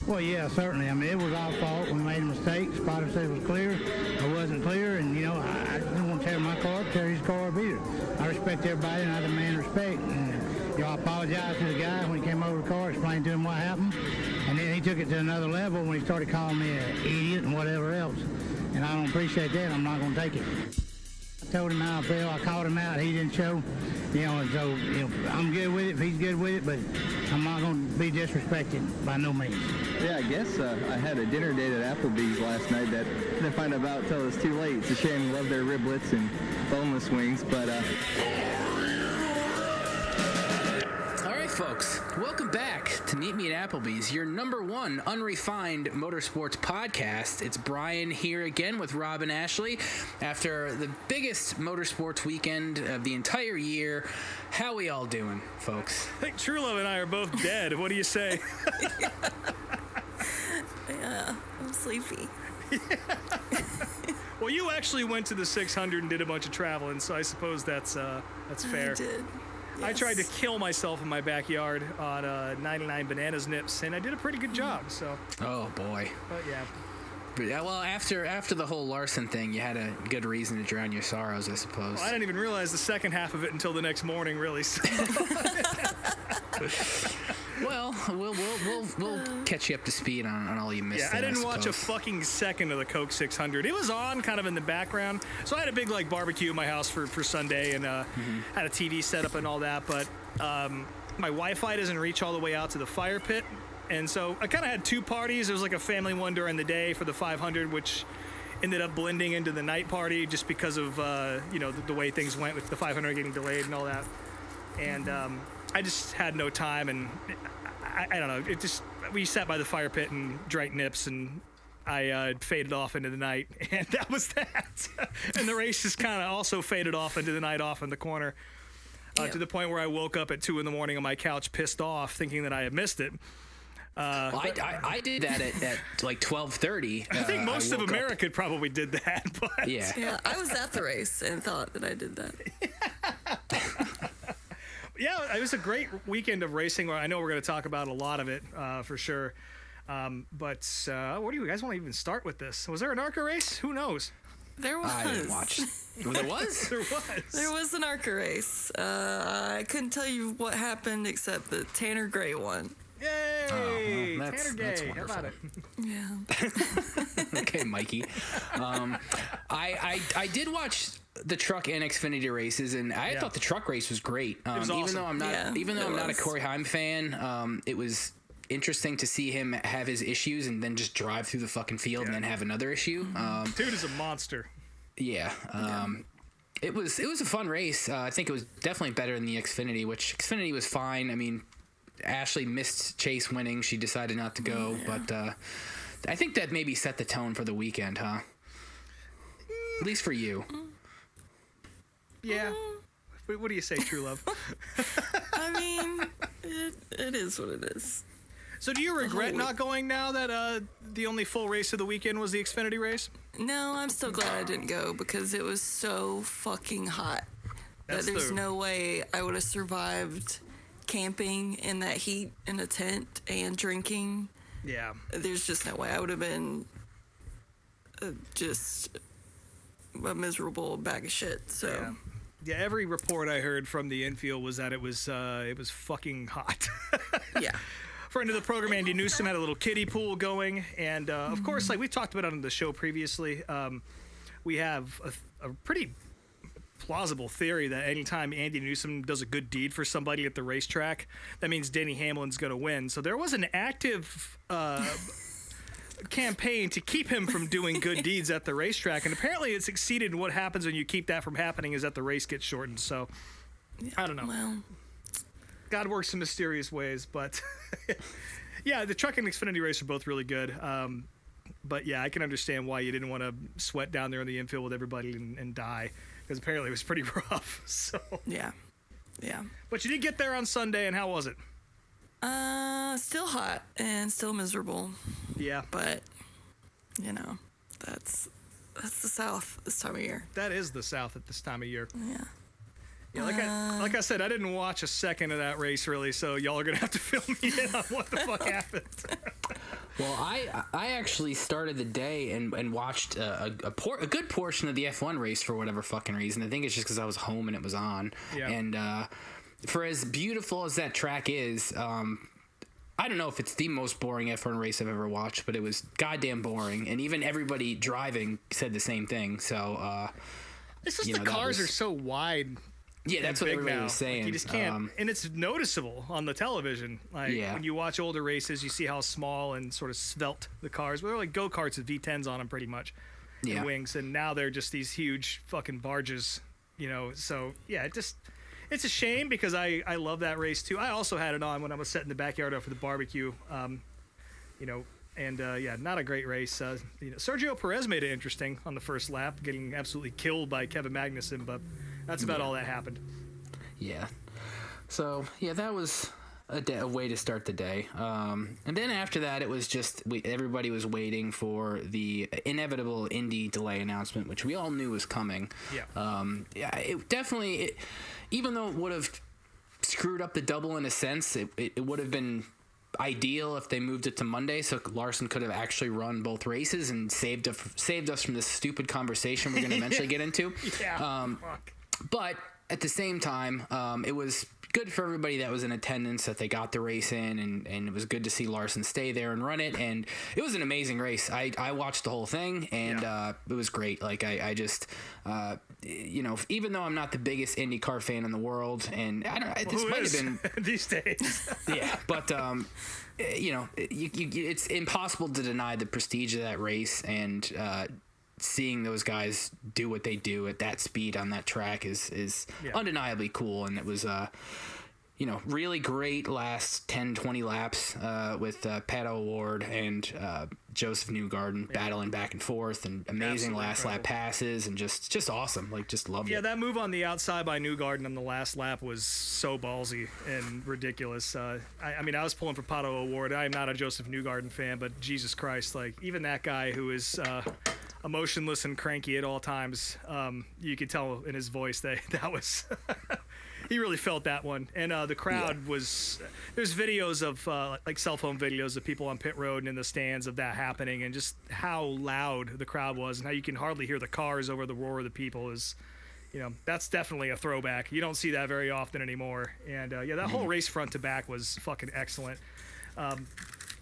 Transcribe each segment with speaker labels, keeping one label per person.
Speaker 1: Well, yeah, certainly. I mean, it was our fault. We made a mistake. The spotter said it was clear. I wasn't clear, and, I didn't want to tear my car up, tear his car up either. I respect everybody, and I demand respect. And, I apologized to the guy when he came over the car, explained to him what happened, and then he took it to another level when he started calling me an idiot and whatever else. And I don't appreciate that. I'm not going to take it. I told him how I felt. I called him out. He didn't show. And so, I'm good with it if he's good with it, but I'm not going to be disrespected by no means.
Speaker 2: Yeah, I guess I had a dinner date at Applebee's last night that I didn't find out about until it was too late. It's a shame. Love their riblets and boneless wings, but...
Speaker 3: All right, folks, welcome back to Meet Me at Applebee's, your number one unrefined motorsports podcast. It's Brien here again with Rob and Ashley after the biggest motorsports weekend of the entire year. How we all doing, folks?
Speaker 4: I think Truelove and I are both dead. What do you say?
Speaker 5: Yeah, I'm sleepy.
Speaker 4: Yeah. Well, you actually went to the 600 and did a bunch of traveling, so I suppose that's fair.
Speaker 5: I did. Yes.
Speaker 4: I tried to kill myself in my backyard on 99 bananas nips, and I did a pretty good job. So.
Speaker 3: Oh boy.
Speaker 4: But yeah.
Speaker 3: But yeah, well, after the whole Larson thing, you had a good reason to drown your sorrows, I suppose.
Speaker 4: Well, I didn't even realize the second half of it until the next morning, really. So.
Speaker 3: Well, we'll catch you up to speed on all you missed.
Speaker 4: Yeah,
Speaker 3: there,
Speaker 4: I didn't watch a
Speaker 3: suppose.
Speaker 4: fucking second of the Coke 600. It was on kind of in the background. So I had a big barbecue in my house for Sunday and had a TV set up and all that. But my Wi-Fi doesn't reach all the way out to the fire pit. And so I kind of had two parties. There was like a family one during the day for the 500, which ended up blending into the night party just because of, the way things went with the 500 getting delayed and all that. And I just had no time, and I don't know. We sat by the fire pit and drank nips, and I faded off into the night, and that was that. And the race just kind of also faded off into the night off in the corner, to the point where I woke up at 2 a.m. on my couch, pissed off, thinking that I had missed it.
Speaker 3: Well, I did that at like 12:30.
Speaker 4: I think most of America probably did that, but
Speaker 3: yeah,
Speaker 5: I was at the race and thought that I did that.
Speaker 4: Yeah, it was a great weekend of racing. I know we're going to talk about a lot of it for sure. But what do you guys want to even start with this? Was there an ARCA race? Who knows?
Speaker 5: There was.
Speaker 3: I didn't watch. There was?
Speaker 4: There was.
Speaker 5: There was an ARCA race. I couldn't tell you what happened except that Tanner Gray won.
Speaker 4: Yay!
Speaker 3: Well,
Speaker 4: Tanner
Speaker 3: that's
Speaker 4: Gay. How about it?
Speaker 5: Yeah.
Speaker 3: Okay, Mikey. I did watch the truck and Xfinity races, and I thought the truck race was great.
Speaker 4: It was awesome.
Speaker 3: Even though I'm not a Corey Haim fan, it was interesting to see him have his issues and then just drive through the fucking field and then have another issue.
Speaker 4: Dude is a monster.
Speaker 3: Yeah. It was a fun race. I think it was definitely better than the Xfinity, which Xfinity was fine. I mean, Ashley missed Chase winning. She decided not to go, but I think that maybe set the tone for the weekend, huh? At least for you.
Speaker 4: Yeah. What do you say, Truelove?
Speaker 5: I mean, it is what it is.
Speaker 4: So do you regret not going now that the only full race of the weekend was the Xfinity race?
Speaker 5: No, I'm still glad I didn't go because it was so fucking hot that there's no way I would have survived camping in that heat in a tent and drinking.
Speaker 4: Yeah.
Speaker 5: There's just no way. I would have been just a miserable bag of shit. So
Speaker 4: yeah, every report I heard from the infield was that it was fucking hot.
Speaker 5: Yeah.
Speaker 4: Friend of the program, Andy Newsom, had a little kiddie pool going, and of course, like we talked about on the show previously, we have a pretty plausible theory that anytime Andy Newsom does a good deed for somebody at the racetrack, that means Denny Hamlin's going to win. So there was an active campaign to keep him from doing good deeds at the racetrack, and apparently it succeeded. And what happens when you keep that from happening is that the race gets shortened. So I don't know.
Speaker 5: Well,
Speaker 4: God works in mysterious ways, but yeah, the truck and Xfinity race are both really good. But yeah, I can understand why you didn't want to sweat down there in the infield with everybody and die, because apparently it was pretty rough. So
Speaker 5: yeah.
Speaker 4: But you did get there on Sunday, and how was it?
Speaker 5: Still hot and still miserable.
Speaker 4: Yeah.
Speaker 5: But that's the South this time of year.
Speaker 4: That is the South at this time of year.
Speaker 5: Yeah.
Speaker 4: Yeah, like I said, I didn't watch a second of that race really, so y'all are gonna have to fill me in on what the fuck happened.
Speaker 3: Well, I actually started the day and watched a good portion of the F1 race for whatever fucking reason. I think it's just because I was home and it was on.
Speaker 4: Yeah.
Speaker 3: And for as beautiful as that track is, I don't know if it's the most boring F1 race I've ever watched, but it was goddamn boring. And even everybody driving said the same thing. So
Speaker 4: it's just the cars are so wide.
Speaker 3: Yeah, that's what everybody was saying.
Speaker 4: Like, you just can't, and it's noticeable on the television. Like when you watch older races, you see how small and sort of svelte the cars. Well, they're like go-karts with V10s on them, pretty much, and wings. And now they're just these huge fucking barges, So yeah, it's a shame because I love that race too. I also had it on when I was setting the backyard up for the barbecue, And not a great race. Sergio Perez made it interesting on the first lap, getting absolutely killed by Kevin Magnussen, but that's about all that happened.
Speaker 3: Yeah. So, that was a way to start the day. And then after that, it was just everybody was waiting for the inevitable Indy delay announcement, which we all knew was coming.
Speaker 4: Yeah.
Speaker 3: It definitely, even though it would have screwed up the double in a sense, it would have been ideal if they moved it to Monday, so Larson could have actually run both races and saved us from this stupid conversation we're going to eventually get into. But at the same time, it was good for everybody that was in attendance that they got the race in, and it was good to see Larson stay there and run it, and it was an amazing race. I watched the whole thing, and it was great. Like I just even though I'm not the biggest IndyCar fan in the world, and I don't, this might have been
Speaker 4: these days.
Speaker 3: But it's impossible to deny the prestige of that race, and seeing those guys do what they do at that speed on that track is undeniably cool. And it was really great last 10-20 laps with Pato O'Ward and Joseph Newgarden battling back and forth, and amazing last lap passes, and just awesome. Like, just loved it.
Speaker 4: Yeah, that move on the outside by Newgarden on the last lap was so ballsy and ridiculous. I was pulling for Pato O'Ward. I am not a Joseph Newgarden fan, but Jesus Christ, like, even that guy who is emotionless and cranky at all times, you could tell in his voice that was he really felt that one. And the crowd was, there's videos of like cell phone videos of people on pit road and in the stands of that happening, and just how loud the crowd was and how you can hardly hear the cars over the roar of the people is, that's definitely a throwback. You don't see that very often anymore. And that whole race front to back was fucking excellent.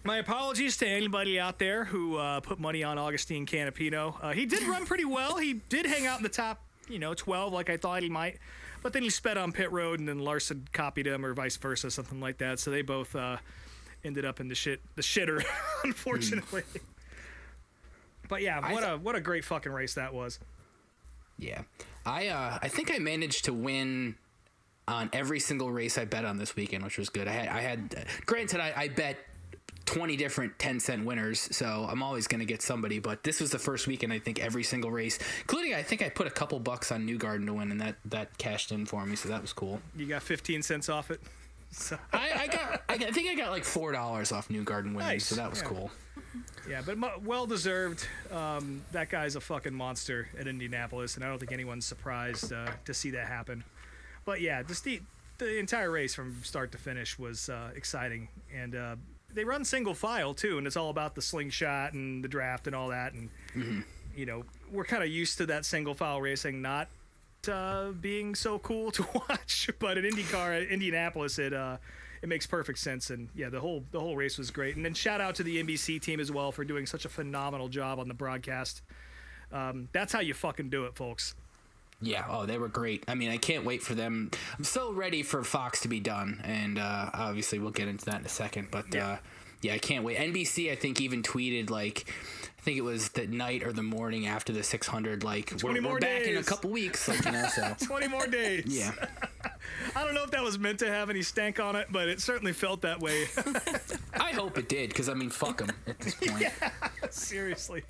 Speaker 4: My apologies to anybody out there who put money on Augustine Canapino. He did run pretty well. He did hang out in the top, 12 like I thought he might. But then he sped on pit road, and then Larson copied him, or vice versa, something like that. So they both ended up in the shitter, unfortunately. But yeah, what a great fucking race that was.
Speaker 3: Yeah, I think I managed to win on every single race I bet on this weekend, which was good. I had granted I bet 20 different 10-cent winners, so I'm always going to get somebody, but this was the first weekend I think every single race, including I think I put a couple bucks on Newgarden to win, and that cashed in for me, so that was cool.
Speaker 4: You got 15 cents off it? So.
Speaker 3: I think I got like $4 off Newgarden winning, nice. So that was cool.
Speaker 4: Yeah, but well deserved. That guy's a fucking monster at Indianapolis, and I don't think anyone's surprised to see that happen. But yeah, just the entire race from start to finish was exciting, and they run single file too, and it's all about the slingshot and the draft and all that. And we're kind of used to that single file racing not being so cool to watch, but at IndyCar at Indianapolis, it makes perfect sense. And yeah, the whole race was great. And then shout out to the NBC team as well for doing such a phenomenal job on the broadcast. That's how you fucking do it, folks.
Speaker 3: Yeah, they were great. I mean, I can't wait for them. I'm so ready for Fox to be done, and obviously we'll get into that in a second. But I can't wait. NBC, I think, even tweeted, like, I think it was the night or the morning after the 600, like, we're back in a couple weeks. Like, so.
Speaker 4: 20 more days.
Speaker 3: Yeah.
Speaker 4: I don't know if that was meant to have any stank on it, but it certainly felt that way.
Speaker 3: I hope it did, because, I mean, fuck them at this point.
Speaker 4: Yeah, seriously.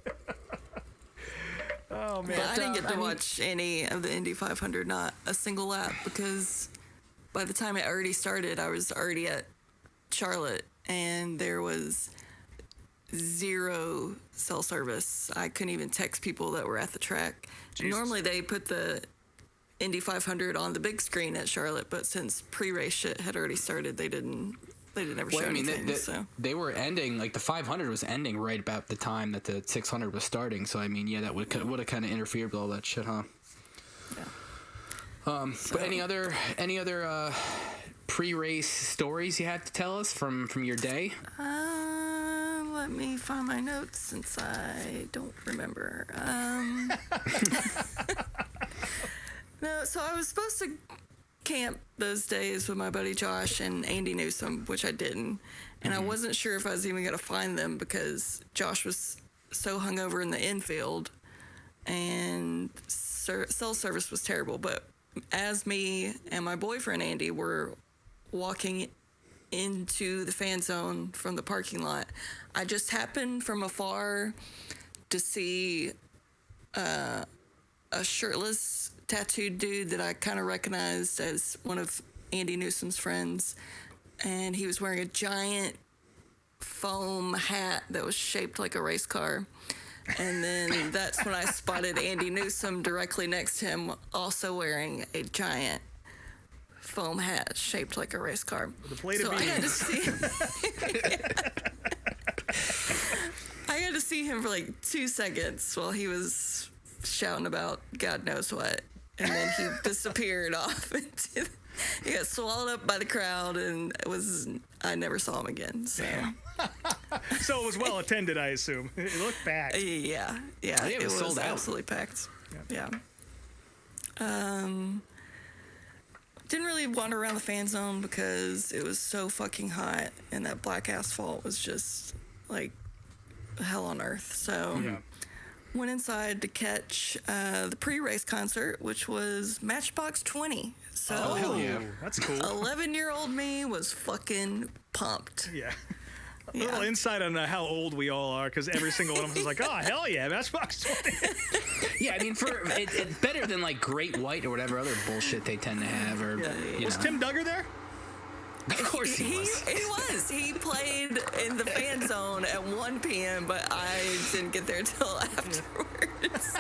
Speaker 4: Oh, man.
Speaker 5: But I didn't get to watch any of the Indy 500, not a single lap, because by the time it already started, I was already at Charlotte, and there was zero cell service. I couldn't even text people that were at the track. Normally, they put the Indy 500 on the big screen at Charlotte, but since pre-race shit had already started, they didn't they didn't ever show anything. So
Speaker 3: they were ending, like the 500 was ending right about the time that the 600 was starting. So I mean, yeah, that would have kind of interfered with all that shit, huh?
Speaker 5: Yeah.
Speaker 3: But any other pre-race stories you have to tell us from your day?
Speaker 5: Let me find my notes since I don't remember. No, so I was supposed to camp those days with my buddy Josh and Andy Newsom, which I didn't. And I wasn't sure if I was even going to find them because Josh was so hungover in the infield and cell service was terrible. But as me and my boyfriend Andy were walking into the fan zone from the parking lot, I just happened from afar to see a shirtless tattooed dude that I kind of recognized as one of Andy Newsom's friends, and he was wearing a giant foam hat that was shaped like a race car. And then that's when I spotted Andy Newsom directly next to him, also wearing a giant foam hat shaped like a race car.
Speaker 4: The plate of
Speaker 5: I
Speaker 4: beans.
Speaker 5: had to see I had to see him for like 2 seconds while he was shouting about God knows what, and then he disappeared off into he got swallowed up by the crowd, and I never saw him again. So
Speaker 4: So it was well attended, I assume. It looked packed.
Speaker 5: yeah,
Speaker 3: it was sold out.
Speaker 5: Absolutely packed. Yeah. Didn't really wander around the fan zone because it was so fucking hot, and that black asphalt was just like hell on earth. So went inside to catch the pre-race concert, which was Matchbox 20. So
Speaker 3: hell yeah.
Speaker 4: That's cool.
Speaker 5: 11-year-old me was fucking pumped.
Speaker 4: Yeah. A little insight on how old we all are, because every single one of us is like, oh, hell yeah, Matchbox 20.
Speaker 3: Yeah, I mean, it's better than like Great White or whatever other bullshit they tend to have. Or
Speaker 4: Was Tim Duggar there?
Speaker 3: Of course he was.
Speaker 5: He was. He played in the fan zone at 1 p.m., but I didn't get there till afterwards.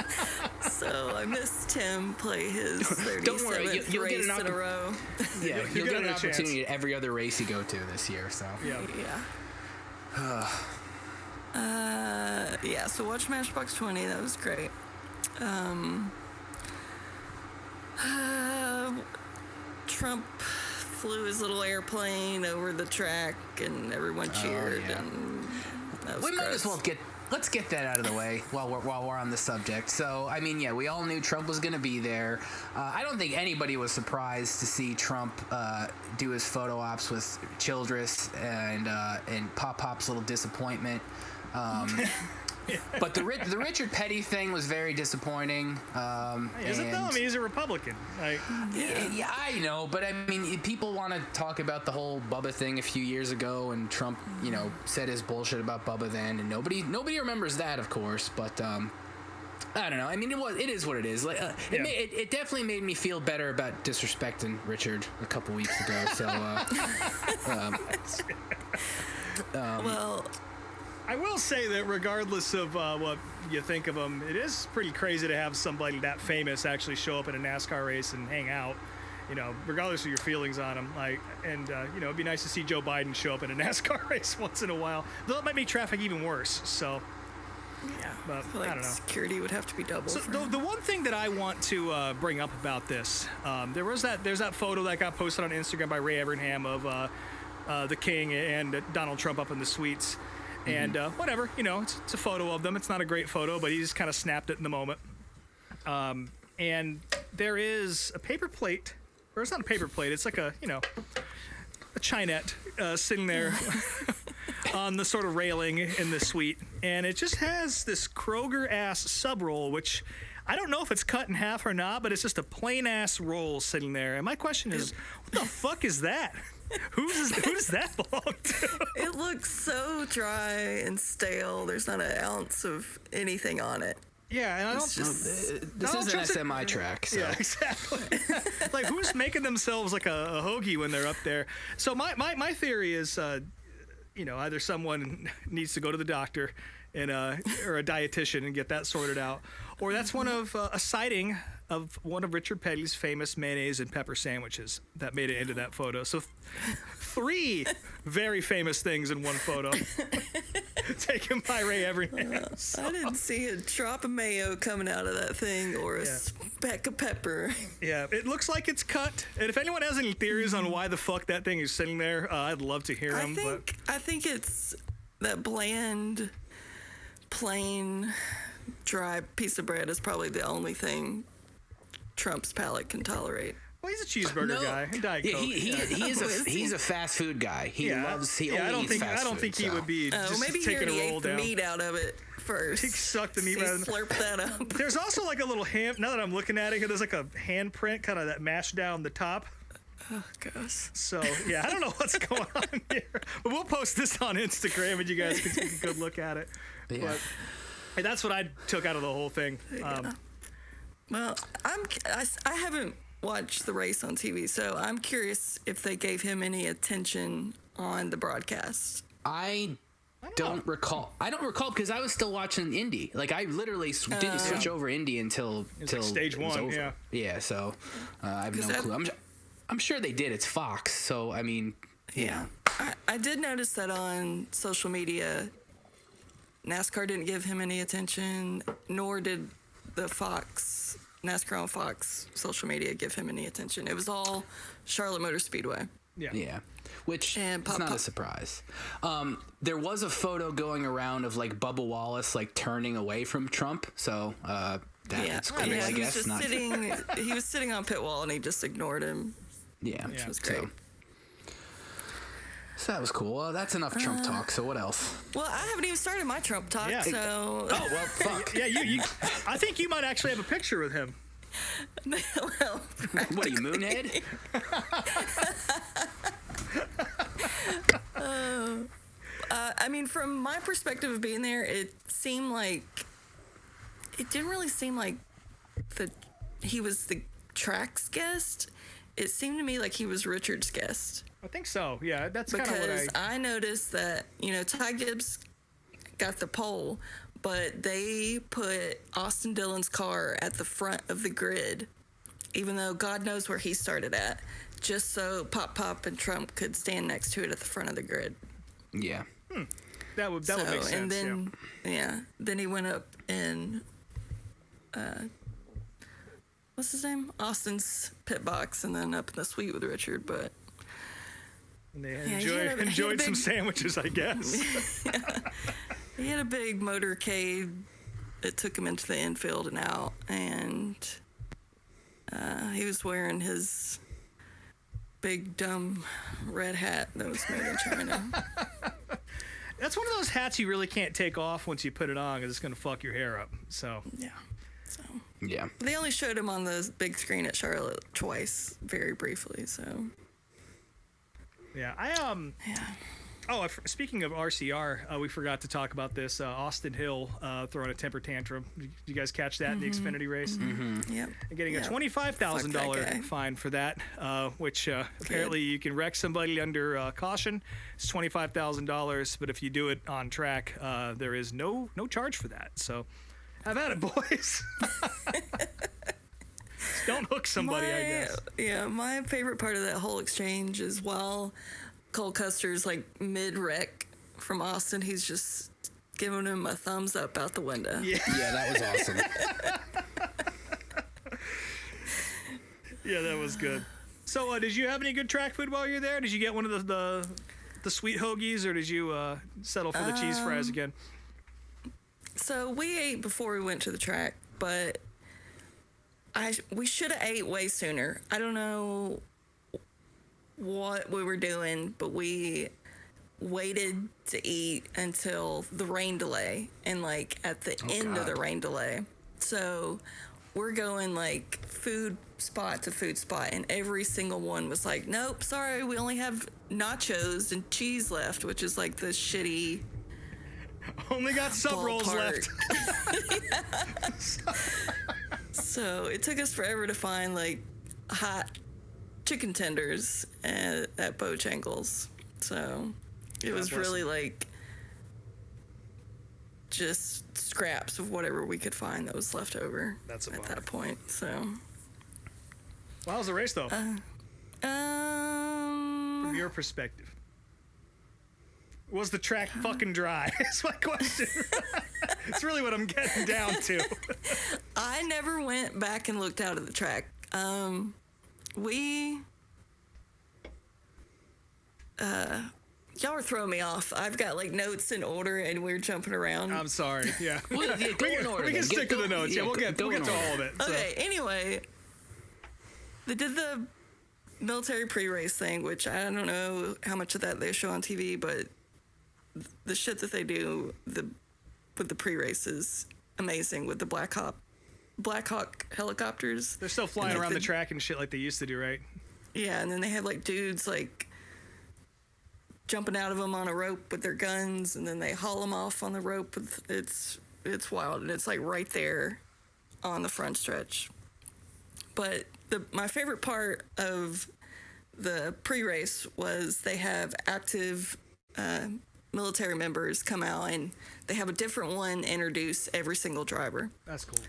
Speaker 5: So I missed him play his 37th
Speaker 3: you'll
Speaker 5: race
Speaker 3: get
Speaker 5: in a row.
Speaker 3: Yeah, you'll get an
Speaker 4: another chance.
Speaker 3: opportunity at every other race you go to this year. So
Speaker 5: Yeah, so watch Matchbox 20. That was great. Trump flew his little airplane over the track, and everyone cheered.
Speaker 3: yeah.
Speaker 5: And that was
Speaker 3: we might as
Speaker 5: gross.
Speaker 3: well let's get that out of the way while we're on the subject. So, I mean, yeah, we all knew Trump was going to be there. I don't think anybody was surprised to see Trump do his photo ops with Childress and Pop's little disappointment. But the Richard Petty thing was very disappointing.
Speaker 4: Is it though? I mean, he's a Republican.
Speaker 3: Yeah, I know, but I mean, people want to talk about the whole Bubba thing a few years ago, and Trump, said his bullshit about Bubba then, and nobody remembers that, of course. But I don't know. I mean, it is what it is. Like, it definitely made me feel better about disrespecting Richard a couple weeks ago. So,
Speaker 5: Well,
Speaker 4: I will say that regardless of what you think of him, it is pretty crazy to have somebody that famous actually show up in a NASCAR race and hang out, regardless of your feelings on him. It'd be nice to see Joe Biden show up in a NASCAR race once in a while, though it might make traffic even worse. So, but
Speaker 5: I feel like
Speaker 4: I don't know.
Speaker 5: Security would have to be double.
Speaker 4: So the one thing that I want to bring up about this, there's that photo that got posted on Instagram by Ray Evernham of the King and Donald Trump up in the suites. And whatever, it's a photo of them. It's not a great photo, but he just kind of snapped it in the moment. And there is a paper plate, or it's not a paper plate. It's like a chinette sitting there on the sort of railing in the suite. And it just has this Kroger-ass sub roll, which I don't know if it's cut in half or not, but it's just a plain-ass roll sitting there. And my question is, what the fuck is that? Who does that belong to?
Speaker 5: It looks so dry and stale. There's not an ounce of anything on it.
Speaker 4: Yeah, and I don't.
Speaker 3: This is an semi track. So.
Speaker 4: Yeah, exactly. Like, who's making themselves like a hoagie when they're up there? So my theory is, either someone needs to go to the doctor and or a dietitian and get that sorted out, or that's one of a sighting of one of Richard Petty's famous mayonnaise and pepper sandwiches that made it into that photo. So 3 very famous things in one photo taken by Ray Evernham.
Speaker 5: I didn't see a drop of mayo coming out of that thing or a speck of pepper.
Speaker 4: Yeah, it looks like it's cut. And if anyone has any theories on why the fuck that thing is sitting there, I'd love to hear them.
Speaker 5: I think it's that bland, plain, dry piece of bread is probably the only thing Trump's palate can tolerate.
Speaker 4: Well, he's a cheeseburger guy. And Diet Coke.
Speaker 3: He's a fast food guy. He only eats fast food.
Speaker 4: I don't think he would be just
Speaker 5: maybe
Speaker 4: taking a roll down.
Speaker 5: The meat out of it first.
Speaker 4: He sucked the meat out of it.
Speaker 5: Slurp that up.
Speaker 4: There's also like a little hand. Now that I'm looking at it, there's like a handprint, kind of that mashed down the top.
Speaker 5: Oh gosh.
Speaker 4: So yeah, I don't know what's going on here, but we'll post this on Instagram and you guys can take a good look at it. Yeah. But hey, that's what I took out of the whole thing.
Speaker 5: Well, I haven't watched the race on TV, so I'm curious if they gave him any attention on the broadcast.
Speaker 3: I don't recall. I don't recall because I was still watching Indy. Like I literally didn't switch over Indy until
Speaker 4: like stage 1.
Speaker 3: Over.
Speaker 4: Yeah.
Speaker 3: Yeah. So I have no clue. I'm sure they did. It's Fox, so I mean.
Speaker 5: Yeah. I did notice that on social media, NASCAR didn't give him any attention, nor did the NASCAR on Fox social media give him any attention. It was all Charlotte Motor Speedway.
Speaker 3: Yeah. Which is not a surprise. There was a photo going around of like Bubba Wallace like turning away from Trump, so that's cool, I guess.
Speaker 5: He was sitting on pit wall and he just ignored him.
Speaker 3: Yeah.
Speaker 5: Which was great.
Speaker 3: So that was cool. Well, that's enough Trump talk. So what else?
Speaker 5: Well, I haven't even started my Trump talk, so...
Speaker 3: Oh, well, fuck.
Speaker 4: Yeah, you I think you might actually have a picture with him.
Speaker 5: Well,
Speaker 3: what are you, Moonhead?
Speaker 5: I mean, from my perspective of being there, it didn't really seem like he was the track's guest. It seemed to me like he was Richard's guest.
Speaker 4: I think so. Yeah, that's kind of what
Speaker 5: Because I noticed that, Ty Gibbs got the pole, but they put Austin Dillon's car at the front of the grid, even though God knows where he started at, just so Pop and Trump could stand next to it at the front of the grid.
Speaker 3: Yeah.
Speaker 4: That would make sense.
Speaker 5: And then, then he went up in, what's his name? Austin's pit box, and then up in the suite with Richard, but...
Speaker 4: And they enjoyed some sandwiches, I guess.
Speaker 5: He had a big motorcade that took him into the infield and out, and he was wearing his big, dumb red hat that was made in China.
Speaker 4: That's one of those hats you really can't take off once you put it on, because it's going to fuck your hair up. So
Speaker 3: Yeah.
Speaker 5: They only showed him on the big screen at Charlotte twice, very briefly, so...
Speaker 4: Yeah, speaking of RCR, we forgot to talk about this. Austin Hill throwing a temper tantrum. Did you guys catch that in the Xfinity race?
Speaker 5: Mm-hmm. Yep.
Speaker 4: And getting a $25,000 fine for that, which apparently you can wreck somebody under caution. It's $25,000, but if you do it on track, there is no charge for that. So have at it, boys. Don't hook somebody, I guess.
Speaker 5: Yeah, my favorite part of that whole exchange is while Cole Custer's like mid-wreck from Austin, he's just giving him a thumbs up out the window.
Speaker 3: Yeah, that was awesome.
Speaker 4: Yeah, that was good. So, did you have any good track food while you were there? Did you get one of the sweet hoagies, or did you settle for the cheese fries again?
Speaker 5: So we ate before we went to the track, but we should have ate way sooner. I don't know what we were doing, but we waited to eat until the rain delay and like at the end of the rain delay. So we're going like food spot to food spot, and every single one was like, nope, sorry, we only have nachos and cheese left, which is like the shitty...
Speaker 4: Only got sub rolls left.
Speaker 5: So it took us forever to find like hot chicken tenders at Bojangles. So it was really like just scraps of whatever we could find that was left over
Speaker 4: That's a
Speaker 5: at
Speaker 4: bummer.
Speaker 5: that point. So,
Speaker 4: Well, how's the race though? From your perspective, was the track fucking dry? That's my question. It's really what I'm getting down to.
Speaker 5: I never went back and looked out at the track. Y'all are throwing me off. I've got like notes in order and we're jumping around.
Speaker 4: I'm sorry. Yeah.
Speaker 3: Well, yeah, go in order.
Speaker 4: We can
Speaker 3: then.
Speaker 4: stick to the notes. Yeah, we'll get to all of it. So.
Speaker 5: Okay, anyway, they did the military pre-race thing, which I don't know how much of that they show on TV, but the shit that they do with the pre-race is amazing with the Black Hawk helicopters.
Speaker 4: They're still flying around the track and shit like they used to do, right?
Speaker 5: Yeah, and then they have like dudes like jumping out of them on a rope with their guns, and then they haul them off on the rope. It's wild, and it's like right there on the front stretch. But my favorite part of the pre-race was they have active military members come out, and they have a different one introduce every single driver.
Speaker 4: That's cool.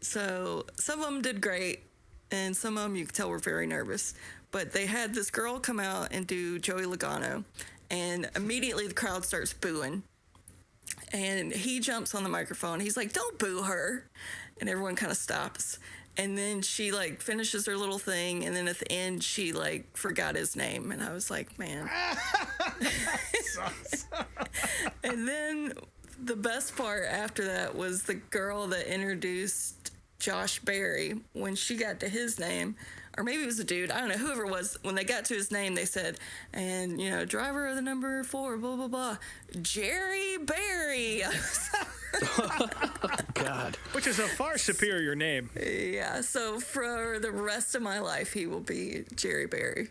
Speaker 5: So some of them did great, and some of them you could tell were very nervous. But they had this girl come out and do Joey Logano, and immediately the crowd starts booing. And he jumps on the microphone. He's like, "Don't boo her." And everyone kind of stops. And then she like finishes her little thing, and then at the end she like forgot his name, and I was like, man. And then the best part after that was the girl that introduced Josh Berry. When she got to his name, or maybe it was a dude, I don't know, whoever it was, when they got to his name, they said, and, you know, driver of the number 4, blah, blah, blah, Jerry Berry.
Speaker 3: God.
Speaker 4: Which is a far superior name.
Speaker 5: Yeah, so for the rest of my life, he will be Jerry Berry.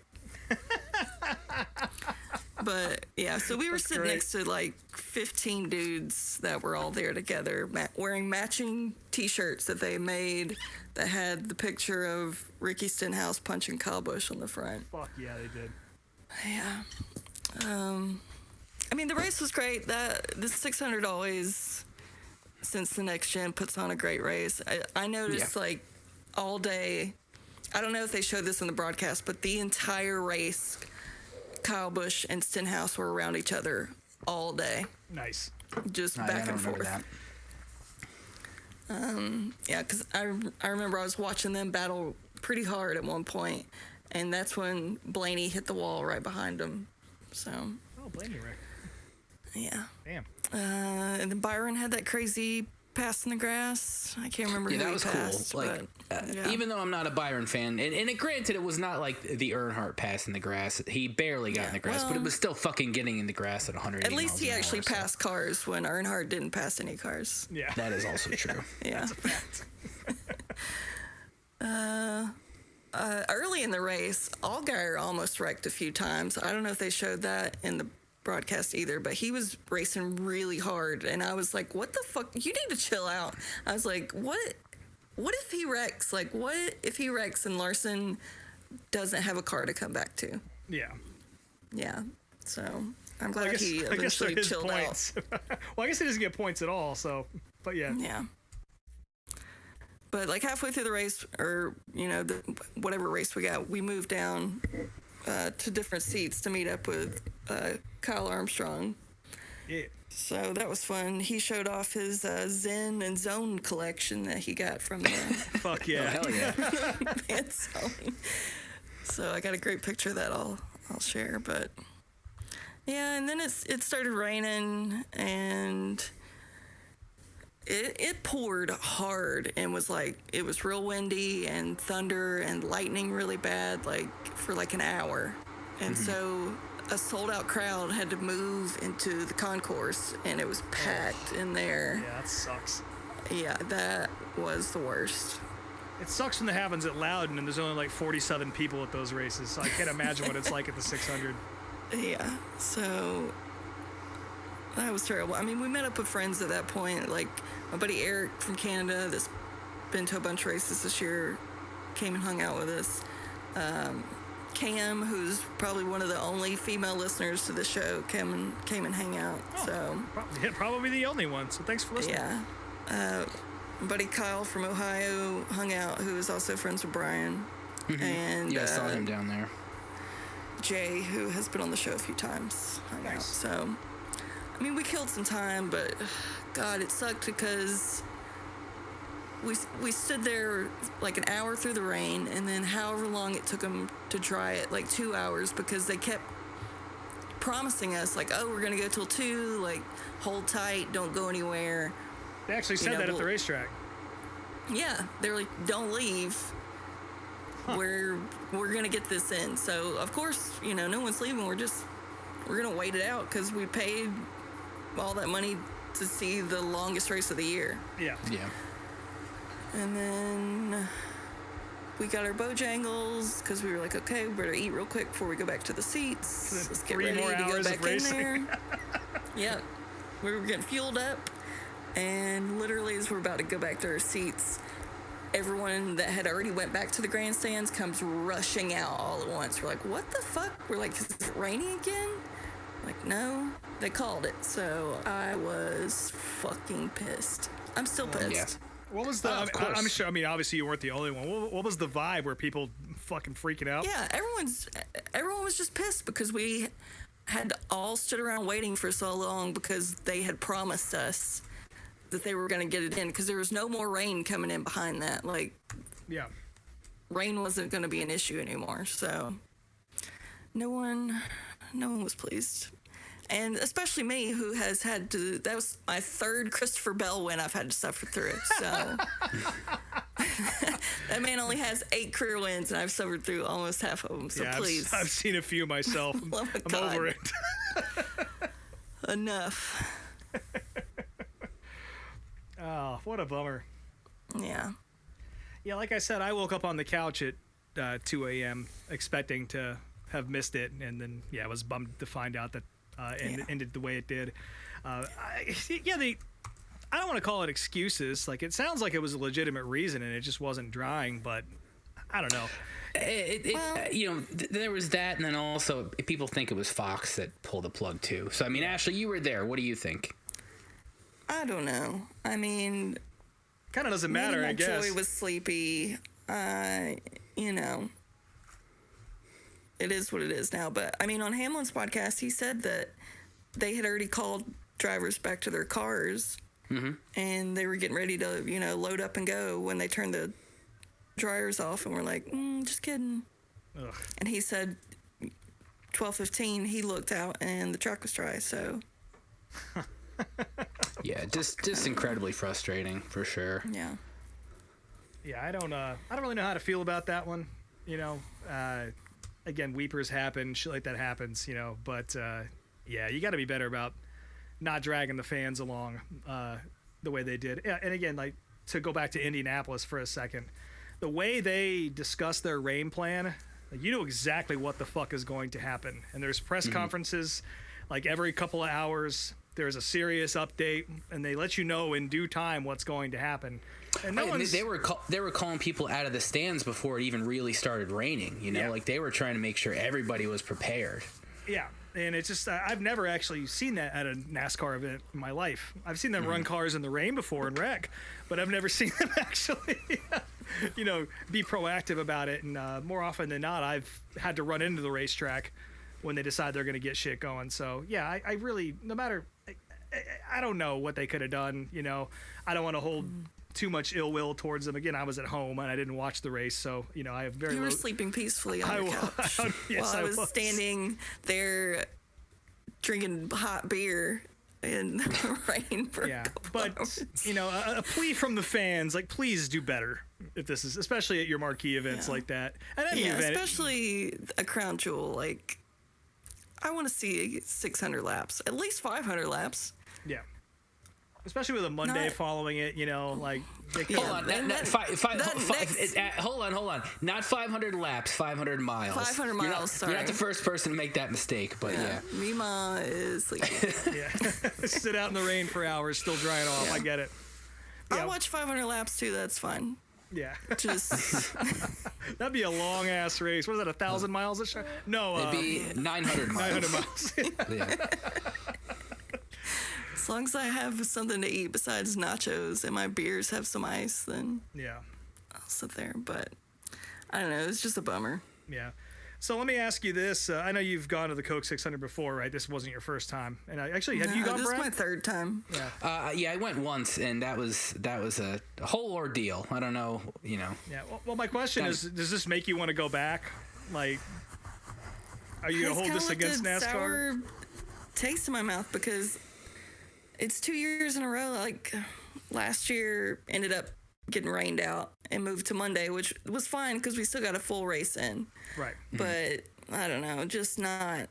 Speaker 5: But, yeah, so we were sitting next to, like, 15 dudes that were all there together, wearing matching T-shirts that they made that had the picture of Ricky Stenhouse punching Kyle Busch on the front.
Speaker 4: Fuck yeah, they did.
Speaker 5: Yeah. I mean, the race was great. The 600 always, since the Next Gen, puts on a great race. I noticed, like, all day, I don't know if they showed this in the broadcast, but the entire race, Kyle Busch and Stenhouse were around each other all day.
Speaker 4: Nice.
Speaker 5: Just
Speaker 3: I
Speaker 5: back
Speaker 3: don't
Speaker 5: and
Speaker 3: remember
Speaker 5: forth.
Speaker 3: that.
Speaker 5: Yeah, because I remember I was watching them battle pretty hard at one point, and that's when Blaney hit the wall right behind him. So.
Speaker 4: Oh, Blaney wreck.
Speaker 5: Yeah.
Speaker 4: Damn.
Speaker 5: And then Byron had that crazy pass in the grass. I can't remember who
Speaker 3: that
Speaker 5: he
Speaker 3: was
Speaker 5: passed,
Speaker 3: cool. Like,
Speaker 5: but,
Speaker 3: even though I'm not a Byron fan, and granted, it was not like the Earnhardt pass in the grass. He barely got in the grass, but it was still fucking getting in the grass at 100.
Speaker 5: At least he actually passed cars when Earnhardt didn't pass any cars.
Speaker 4: Yeah.
Speaker 3: That is also true.
Speaker 5: Yeah.
Speaker 4: That's a fact.
Speaker 5: Early in the race, Allgaier almost wrecked a few times. I don't know if they showed that in the broadcast either, but he was racing really hard, and I was like, what the fuck? You need to chill out. I was like, what if he wrecks? Like, what if he wrecks and Larson doesn't have a car to come back to?
Speaker 4: Yeah.
Speaker 5: Yeah. So I'm glad he eventually chilled out.
Speaker 4: Well, I guess he doesn't get points at all, so, but yeah.
Speaker 5: Yeah. But like halfway through the race, or, you know, whatever race we got, we moved down to different seats to meet up with Kyle Armstrong.
Speaker 4: Yeah.
Speaker 5: So that was fun. He showed off his Zen and Zone collection that he got from the
Speaker 4: Fuck yeah.
Speaker 3: Hell yeah.
Speaker 5: band Zone. So I got a great picture of that I'll share. But yeah, and then it started raining, and it poured hard, and was like, it was real windy and thunder and lightning really bad, like for like an hour. And so a sold out crowd had to move into the concourse, and it was packed in there.
Speaker 4: Yeah, that sucks.
Speaker 5: Yeah, that was the worst.
Speaker 4: It sucks when that happens at Loudon and there's only like 47 people at those races, so I can't imagine what it's like at the 600.
Speaker 5: Yeah, so that was terrible. I mean, we met up with friends at that point. Like, my buddy Eric from Canada that's been to a bunch of races this year came and hung out with us. Cam, who's probably one of the only female listeners to the show, came and hang out. So
Speaker 4: probably the only one. So thanks for listening.
Speaker 5: Yeah. Buddy Kyle from Ohio hung out, who is also friends with Brien. And
Speaker 3: I saw him down there.
Speaker 5: Jay, who has been on the show a few times, hung out. So, I mean, we killed some time, but God, it sucked because we stood there like an hour through the rain, and then however long it took them to dry it, like 2 hours, because they kept promising us, like, oh, we're going to go till 2, like, hold tight, don't go anywhere.
Speaker 4: They actually said that at the racetrack.
Speaker 5: Yeah, they were like, don't leave. We're going to get this in. So, of course, no one's leaving. We're going to wait it out because we paid all that money to see the longest race of the year.
Speaker 4: Yeah.
Speaker 3: Yeah.
Speaker 5: And then we got our Bojangles because we were like, okay, we better eat real quick before we go back to the seats. Let's get ready to go back in there. Yep. We were getting fueled up. And literally as we're about to go back to our seats, everyone that had already went back to the grandstands comes rushing out all at once. We're like, what the fuck? We're like, is it raining again? Like, no, they called it. So I was fucking pissed. I'm still pissed.
Speaker 3: Yeah.
Speaker 4: What was the? I'm sure. I mean, obviously you weren't the only one. What was the vibe? Were people fucking freaking out?
Speaker 5: Yeah, everyone was just pissed because we had all stood around waiting for so long because they had promised us that they were going to get it in because there was no more rain coming in behind that. Like,
Speaker 4: yeah,
Speaker 5: rain wasn't going to be an issue anymore. So no one was pleased. And especially me, who has had to, that was my third Christopher Bell win I've had to suffer through. So that man only has 8 career wins, and I've suffered through almost half of them. So
Speaker 4: yeah,
Speaker 5: please.
Speaker 4: I've seen a few myself. I'm over it.
Speaker 5: Enough.
Speaker 4: Oh, what a bummer.
Speaker 5: Yeah.
Speaker 4: Yeah, like I said, I woke up on the couch at 2 a.m. expecting to have missed it, and then, I was bummed to find out that ended the way it did. I don't want to call it excuses. Like, it sounds like it was a legitimate reason and it just wasn't drying, but I don't know.
Speaker 3: There was that, and then also people think it was Fox that pulled the plug too. So, I mean, Ashley, you were there. What do you think?
Speaker 5: I don't know. I mean,
Speaker 4: kind of doesn't matter, I guess.
Speaker 5: Joey was sleepy. It is what it is now. But, I mean, on Hamlin's podcast, he said that they had already called drivers back to their cars, and they were getting ready to, load up and go when they turned the dryers off, and we're like, just kidding.
Speaker 4: Ugh.
Speaker 5: And he said 12:15, he looked out, and the truck was dry, so...
Speaker 3: Yeah, just incredibly frustrating, for sure.
Speaker 5: Yeah.
Speaker 4: Yeah, I don't really know how to feel about that one, again, weepers happen, shit like that happens, but you got to be better about not dragging the fans along the way they did. Yeah, and again, like, to go back to Indianapolis for a second, the way they discuss their rain plan, like, you know exactly what the fuck is going to happen. And there's press conferences like every couple of hours. There's a serious update, and they let you know in due time what's going to happen. And
Speaker 3: they were calling people out of the stands before it even really started raining. Like, they were trying to make sure everybody was prepared.
Speaker 4: Yeah, and it's just I've never actually seen that at a NASCAR event in my life. I've seen them run cars in the rain before and wreck, but I've never seen them actually, be proactive about it. And more often than not, I've had to run into the racetrack when they decide they're going to get shit going. So yeah, I really, no matter. I don't know what they could have done. I don't want to hold too much ill will towards them. Again, I was at home and I didn't watch the race, so I have very.
Speaker 5: You were sleeping peacefully on your couch
Speaker 4: yes,
Speaker 5: while I was standing there drinking hot beer in the rain for a couple hours.
Speaker 4: A plea from the fans, like, please do better if this is, especially at your marquee events like that. And any event,
Speaker 5: especially a crown jewel. Like, I want to see 600 laps, at least 500 laps.
Speaker 4: Yeah. Especially with a Monday following it, like...
Speaker 3: Hold on. Not 500 laps, 500 miles.
Speaker 5: 500 miles, sorry.
Speaker 3: You're not the first person to make that mistake, but yeah.
Speaker 5: Mima is sleeping.
Speaker 4: Yeah. Sit out in the rain for hours, still drying off. Yeah. I get it.
Speaker 5: I'll watch 500 laps, too. That's fine.
Speaker 4: Yeah.
Speaker 5: Just
Speaker 4: That'd be a long ass race. What is that, 1,000 miles? No,
Speaker 3: It'd be 900 miles.
Speaker 4: 900 miles.
Speaker 3: Yeah.
Speaker 5: as long as I have something to eat besides nachos and my beers have some ice, then
Speaker 4: Yeah.
Speaker 5: I'll sit there. But I don't know. It's just a bummer.
Speaker 4: Yeah. So let me ask you this. I know you've gone to the Coke 600 before, right? This wasn't your first time. And actually, have you gone,
Speaker 5: This is
Speaker 4: Brad?
Speaker 5: my third time.
Speaker 4: Yeah.
Speaker 3: Yeah, I went once, and that was a whole ordeal. I don't know,
Speaker 4: Yeah. Well, my question is, does this make you want to go back? Like, are you going to hold this against NASCAR?
Speaker 5: Sour taste in my mouth because it's 2 years in a row. Like last year ended up getting rained out and moved to Monday, which was fine because we still got a full race in.
Speaker 4: Right.
Speaker 5: But I don't know, just not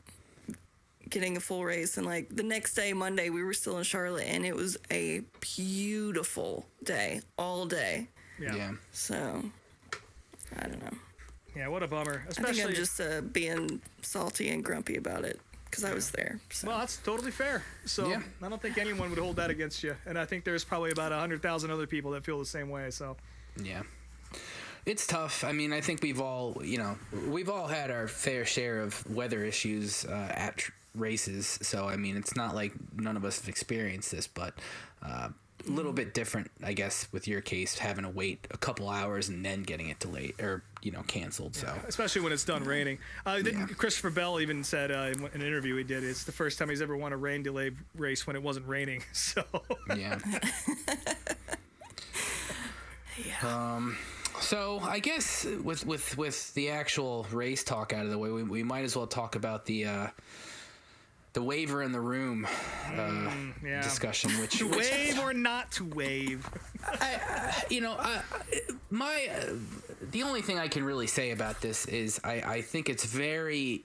Speaker 5: getting a full race. And like the next day, Monday, we were still in Charlotte and it was a beautiful day all day.
Speaker 3: yeah.
Speaker 5: So I don't know.
Speaker 4: Yeah, what a bummer.
Speaker 5: I think
Speaker 4: Especially.
Speaker 5: I'm just being salty and grumpy about it because I was there. So.
Speaker 4: Well, that's totally fair. So
Speaker 3: Yeah.
Speaker 4: I don't think anyone would hold that against you. And I think there's probably about 100,000 other people that feel the same way. So.
Speaker 3: Yeah. It's tough. I mean, I think we've all had our fair share of weather issues at races. So, I mean, it's not like none of us have experienced this, but a little bit different, I guess, with your case, having to wait a couple hours and then getting it delayed or, canceled. So,
Speaker 4: Especially when it's done raining. Christopher Bell even said in an interview he did, it's the first time he's ever won a rain delay race when it wasn't raining. So.
Speaker 3: yeah.
Speaker 5: Yeah.
Speaker 3: So I guess with the actual race talk out of the way, we might as well talk about the waiver in the room discussion. Which
Speaker 4: To wave or not to wave?
Speaker 3: The only thing I can really say about this is I think it's very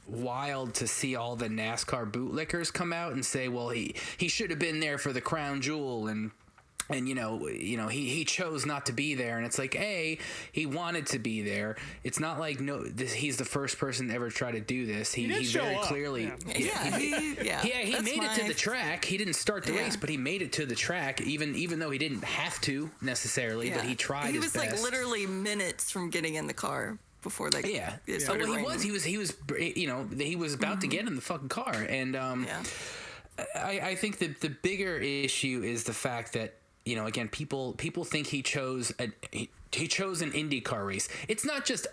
Speaker 3: wild to see all the NASCAR bootlickers come out and say, well, he should have been there for the crown jewel and he chose not to be there, and it's like, he wanted to be there. It's not like he's the first person to ever try to do this. He very clearly,
Speaker 5: he
Speaker 3: made it to the track. He didn't start the race, but he made it to the track, even though he didn't have to necessarily. But he tried.
Speaker 5: He was
Speaker 3: his best.
Speaker 5: like literally minutes from getting in the car before they. It started raining.
Speaker 3: He was about to get in the fucking car, and I think that the bigger issue is the fact that. Again, people think he chose an IndyCar race. It's not just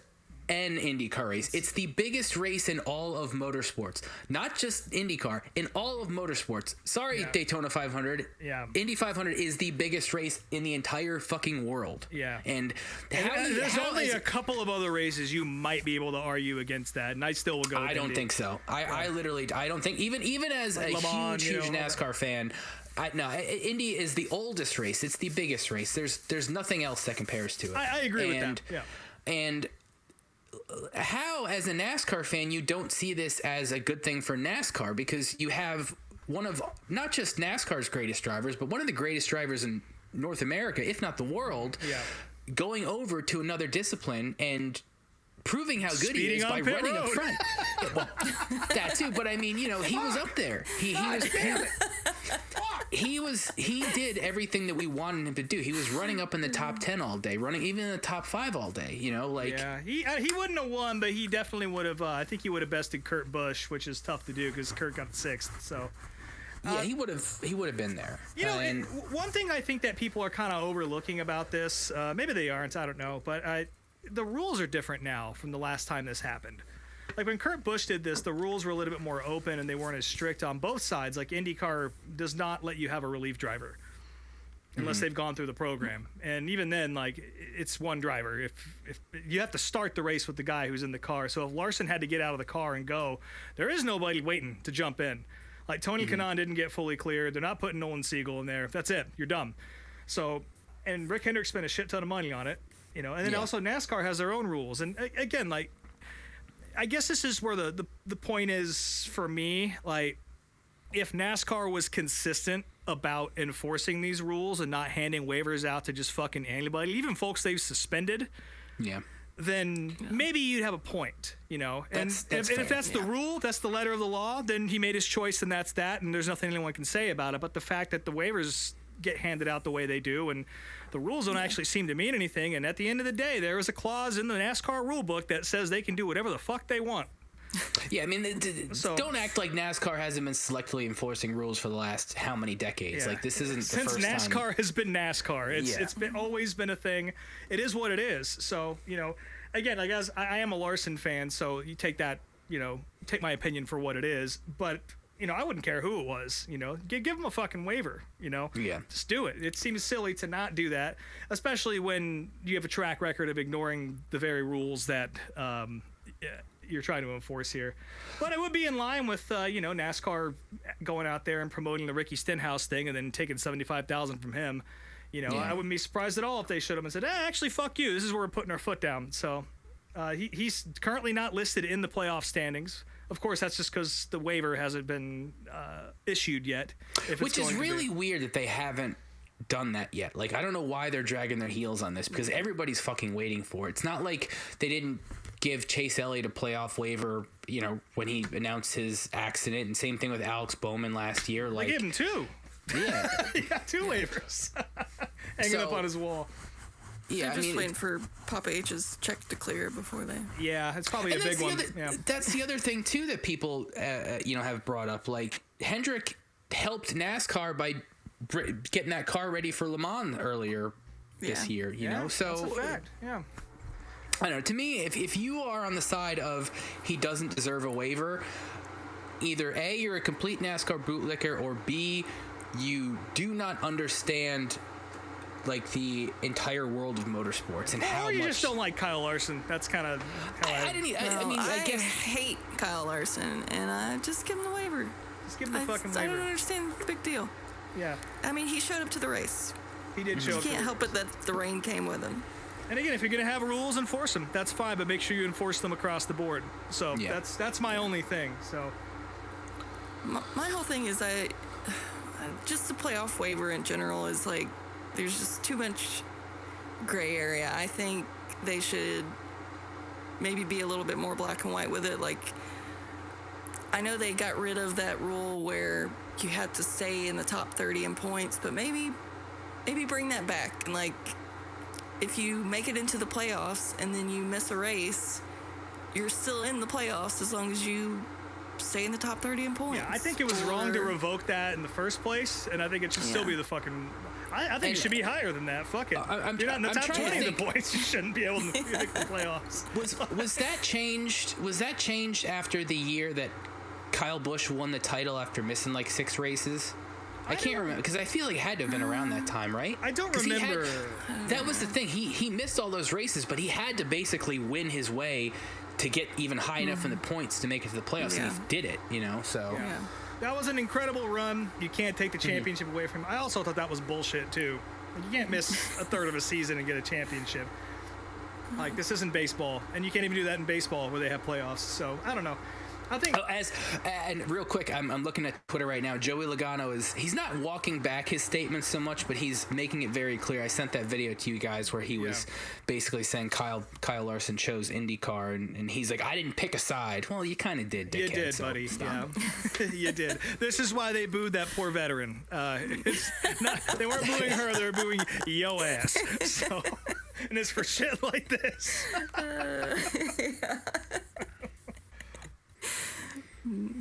Speaker 3: an IndyCar race. It's the biggest race in all of motorsports. Not just IndyCar, in all of motorsports. Sorry, Daytona 500.
Speaker 4: Yeah.
Speaker 3: Indy 500 is the biggest race in the entire fucking world.
Speaker 4: Yeah.
Speaker 3: And
Speaker 4: there's only a couple of other races you might be able to argue against that, and I still will go with
Speaker 3: I don't
Speaker 4: Indy.
Speaker 3: think so. I literally don't think, even as a huge NASCAR fan, Indy is the oldest race. It's the biggest race. There's nothing else that compares to it.
Speaker 4: I agree with that. Yeah.
Speaker 3: And how, as a NASCAR fan, you don't see this as a good thing for NASCAR, because you have one of not just NASCAR's greatest drivers, but one of the greatest drivers in North America, if not the world, going over to another discipline and proving how good he is by running up front. Well, that too, but I mean, he was up there. He did everything that we wanted him to do. He was running up in the top 10 all day, running even in the top 5 all day. He
Speaker 4: wouldn't have won, but he definitely would have. I think he would have bested Kurt Busch, which is tough to do because Kurt got 6th. So.
Speaker 3: He would have been there.
Speaker 4: One thing I think that people are kind of overlooking about this, maybe they aren't, I don't know, but the rules are different now from the last time this happened. Like when Kurt Busch did this, the rules were a little bit more open and they weren't as strict on both sides. Like IndyCar does not let you have a relief driver unless they've gone through the program. And even then, like, it's one driver. If you have to start the race with the guy who's in the car. So if Larson had to get out of the car and go, there is nobody waiting to jump in. Like Tony Kanaan didn't get fully cleared. They're not putting Nolan Siegel in there. That's it. You're dumb. So, and Rick Hendrick spent a shit ton of money on it, and then also NASCAR has their own rules. And again, like, I guess this is where the point is for me. Like, if NASCAR was consistent about enforcing these rules and not handing waivers out to just fucking anybody, even folks they've suspended, then maybe you'd have a point, And if that's the rule, that's the letter of the law, then he made his choice and that's that, and there's nothing anyone can say about it. But the fact that the waivers get handed out the way they do, and the rules don't actually seem to mean anything. And at the end of the day, there is a clause in the NASCAR rule book that says they can do whatever the fuck they want.
Speaker 3: Yeah, I mean, don't act like NASCAR hasn't been selectively enforcing rules for the last how many decades. Like, this isn't the
Speaker 4: Since
Speaker 3: first
Speaker 4: NASCAR
Speaker 3: time.
Speaker 4: has been NASCAR. It's been always been a thing. It is what it is. So, again, I guess I am a Larson fan, so you take that, take my opinion for what it is. But, I wouldn't care who it was, give them a fucking waiver,
Speaker 3: Yeah.
Speaker 4: Just do it. It seems silly to not do that, especially when you have a track record of ignoring the very rules that, you're trying to enforce here. But it would be in line with NASCAR going out there and promoting the Ricky Stenhouse thing and then taking $75,000 from him. I wouldn't be surprised at all if they showed him and said, actually, fuck you, this is where we're putting our foot down. So he's currently not listed in the playoff standings. Of course, that's just because the waiver hasn't been issued yet.
Speaker 3: Which is really weird that they haven't done that yet. Like, I don't know why they're dragging their heels on this, because everybody's fucking waiting for it. It's not like they didn't give Chase Elliott a playoff waiver, when he announced his accident, and same thing with Alex Bowman last year. Like,
Speaker 4: they gave him 2.
Speaker 3: Yeah.
Speaker 4: He got 2 waivers hanging up on his wall.
Speaker 5: Yeah, they're just waiting for Papa H's check to clear before they...
Speaker 4: Yeah, it's probably a big one.
Speaker 3: That's the other thing, too, that people, have brought up. Like, Hendrick helped NASCAR by getting that car ready for Le Mans earlier this year, you know? So,
Speaker 4: that's a fact. Yeah.
Speaker 3: I don't know. To me, if you are on the side of he doesn't deserve a waiver, either A, you're a complete NASCAR bootlicker, or B, you do not understand the entire world of motorsports and how
Speaker 4: you
Speaker 3: much...
Speaker 4: just don't like Kyle Larson. That's kind of how
Speaker 5: I hate Kyle Larson, and I just give him the waiver.
Speaker 4: Just give him the fucking waiver.
Speaker 5: I don't understand the big deal.
Speaker 4: Yeah.
Speaker 5: I mean, he showed up to the race.
Speaker 4: He did show up.
Speaker 5: You can't help it that the rain came with him.
Speaker 4: And again, if you're going to have rules, enforce them. That's fine, but make sure you enforce them across the board. So that's my only thing. So
Speaker 5: my whole thing is just the playoff waiver in general is like, there's just too much gray area. I think they should maybe be a little bit more black and white with it. Like, I know they got rid of that rule where you had to stay in the top 30 in points, but maybe bring that back. And like, if you make it into the playoffs and then you miss a race, you're still in the playoffs as long as you stay in the top 30 in points.
Speaker 4: Yeah, I think it was wrong to revoke that in the first place, and I think it should still be the fucking... I think it should be higher than that. Fuck it. You're not in the top 20 of the points. You shouldn't be able to make the playoffs.
Speaker 3: Was that changed? Was that changed after the year that Kyle Busch won the title after missing 6 races? I can't remember, because I feel like it had to have been around that time, right?
Speaker 4: I don't remember.
Speaker 3: That was the thing. He missed all those races, but he had to basically win his way to get even high enough in the points to make it to the playoffs, and he did it, so...
Speaker 4: Yeah. That was an incredible run. You can't take the championship away from him. I also thought that was bullshit, too. You can't miss a third of a season and get a championship. Like, this isn't baseball, and you can't even do that in baseball where they have playoffs. So, I don't know. I think...
Speaker 3: and real quick, I'm looking at Twitter right now. Joey Logano he's not walking back his statements so much, but he's making it very clear. I sent that video to you guys where he was basically saying Kyle Larson chose IndyCar, and he's like, I didn't pick a side. Well, you kind of did, dickhead.
Speaker 4: You did, buddy.
Speaker 3: Stop.
Speaker 4: Yeah. You did. This is why they booed that poor veteran. They weren't booing her, they were booing yo ass. So, and it's for shit like this.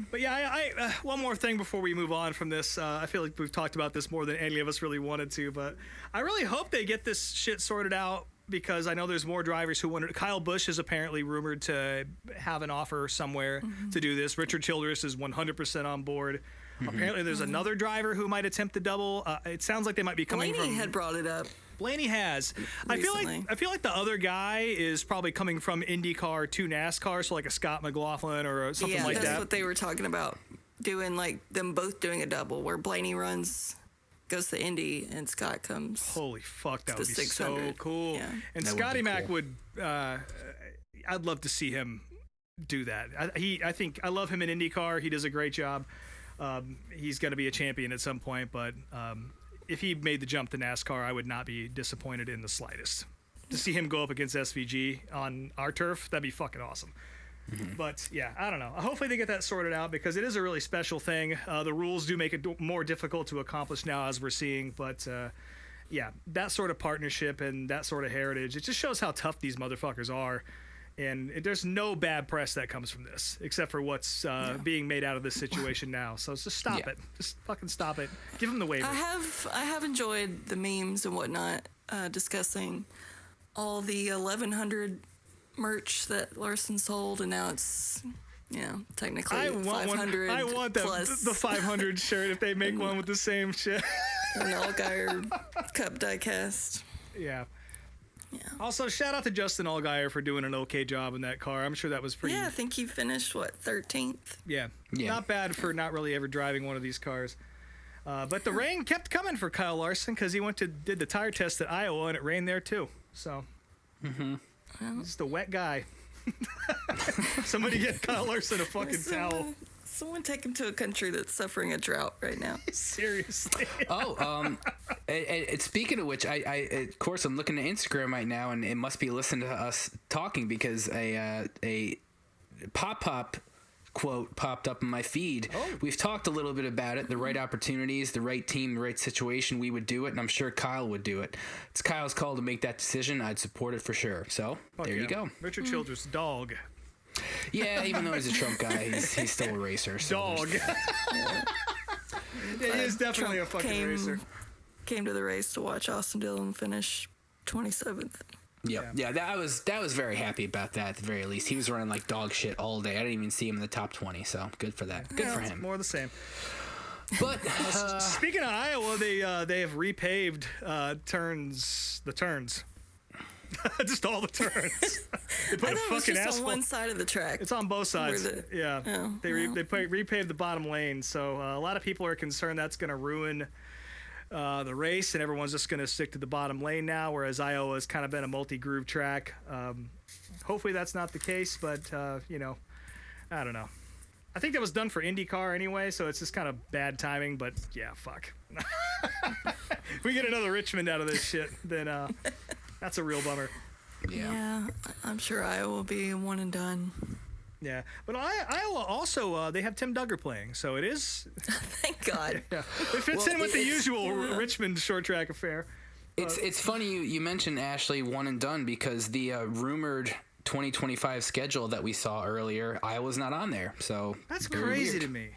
Speaker 4: But yeah, one more thing before we move on from this. I feel like we've talked about this more than any of us really wanted to, but I really hope they get this shit sorted out, because I know there's more drivers who wanted. Kyle Busch is apparently rumored to have an offer somewhere to do this. Richard Childress is 100% on board. Apparently there's another driver who might attempt the double. It sounds like they might be coming
Speaker 5: Blaney had brought it up.
Speaker 4: Blaney has.
Speaker 5: Recently.
Speaker 4: I feel like the other guy is probably coming from IndyCar to NASCAR, so like a Scott McLaughlin or something like that.
Speaker 5: Yeah, that's what they were talking about, doing them both doing a double where Blaney goes to Indy and Scott comes.
Speaker 4: Holy fuck, that would be
Speaker 5: 600.
Speaker 4: so cool.
Speaker 5: Yeah.
Speaker 4: And
Speaker 3: that
Speaker 4: Scotty
Speaker 3: would be
Speaker 4: Mac
Speaker 3: cool.
Speaker 4: would. I'd love to see him do that. I think I love him in IndyCar. He does a great job. He's going to be a champion at some point, but if he made the jump to NASCAR, I would not be disappointed in the slightest. To see him go up against SVG on our turf, that'd be fucking awesome. But yeah, I don't know. Hopefully they get that sorted out because it is a really special thing. The rules do make it more difficult to accomplish now, as we're seeing. But yeah, that sort of partnership and that sort of heritage, it just shows how tough these motherfuckers are. And there's no bad press that comes from this, except for what's being made out of this situation now. So just stop it. Just fucking stop it. Give them the waiver.
Speaker 5: I have enjoyed the memes and whatnot discussing all the 1,100 merch that Larson sold, and now it's technically
Speaker 4: I want
Speaker 5: 500.
Speaker 4: I want the 500 shirt if they make one with the same shit.
Speaker 5: An Allgaier Cup diecast.
Speaker 4: Yeah. Also, shout out to Justin Allgaier for doing an okay job in that car. I'm sure that was pretty.
Speaker 5: Yeah, I think he finished 13th.
Speaker 4: Yeah. Not bad for not really ever driving one of these cars. But the rain kept coming for Kyle Larson because he did the tire test at Iowa and it rained there too. So, he's just a wet guy. Somebody get Kyle Larson a fucking towel.
Speaker 5: Someone take him to a country that's suffering a drought right now.
Speaker 4: Seriously.
Speaker 3: Speaking of which, I of course I'm looking at Instagram right now, and it must be listening to us talking because a pop quote popped up in my feed. We've talked a little bit about it, the right opportunities, the right team, the right situation, we would do it, and I'm sure Kyle would do it. It's Kyle's call to make that decision. I'd support it for sure. So there you go.
Speaker 4: Richard Childress, dog.
Speaker 3: Yeah, even though he's a Trump guy, he's still a racer. So
Speaker 4: dog. He is definitely
Speaker 5: Trump
Speaker 4: a fucking racer.
Speaker 5: Came to the race to watch Austin Dillon finish 27th.
Speaker 3: Yeah, that was very happy about that at the very least. He was running like dog shit all day. I didn't even see him in the top 20, so good for that. Good for him.
Speaker 4: More of the same.
Speaker 3: But
Speaker 4: speaking of Iowa, they have repaved the turns. Just all the turns. They put
Speaker 5: I
Speaker 4: a
Speaker 5: thought it was
Speaker 4: fucking
Speaker 5: just
Speaker 4: asphalt.
Speaker 5: on one side of the track.
Speaker 4: It's on both sides. They repaved the bottom lane, so a lot of people are concerned that's going to ruin the race, and everyone's just going to stick to the bottom lane now, whereas Iowa's kind of been a multi-groove track. Hopefully that's not the case, but I don't know. I think that was done for IndyCar anyway, so it's just kind of bad timing, but yeah, fuck. If we get another Richmond out of this shit, then that's a real bummer.
Speaker 5: Yeah, I'm sure Iowa will be one and done.
Speaker 4: Yeah, but Iowa also, they have Tim Duggar playing, so it is...
Speaker 5: Thank God.
Speaker 4: Yeah. It fits in with the usual Richmond short track affair.
Speaker 3: It's funny you mentioned, Ashley, one and done, because the rumored 2025 schedule that we saw earlier, Iowa's not on there, so...
Speaker 4: That's crazy to me.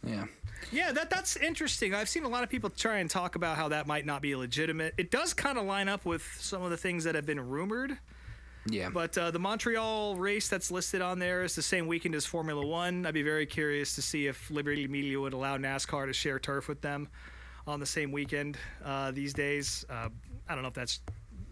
Speaker 3: Yeah.
Speaker 4: Yeah, that's interesting. I've seen a lot of people try and talk about how that might not be legitimate. It does kind of line up with some of the things that have been rumored.
Speaker 3: Yeah.
Speaker 4: But the Montreal race that's listed on there is the same weekend as Formula One. I'd be very curious to see if Liberty Media would allow NASCAR to share turf with them on the same weekend these days. I don't know if that's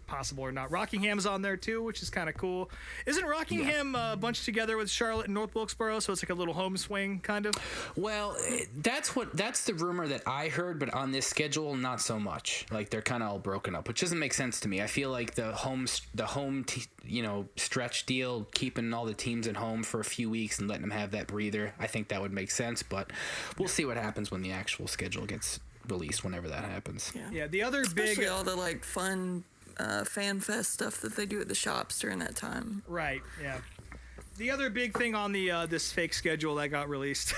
Speaker 4: possible or not. Rockingham's on there too, which is kind of cool. Isn't Rockingham bunched together with Charlotte and North Wilkesboro, so it's like a little home swing kind of?
Speaker 3: Well, that's the rumor that I heard, but on this schedule, not so much. Like they're kind of all broken up, which doesn't make sense to me. I feel like the home stretch deal, keeping all the teams at home for a few weeks and letting them have that breather, I think that would make sense. But we'll see what happens when the actual schedule gets released, whenever that happens.
Speaker 4: Yeah. The other
Speaker 5: Especially all the like fun fan fest stuff that they do at the shops during that time.
Speaker 4: Right. Yeah. The other big thing on the this fake schedule that got released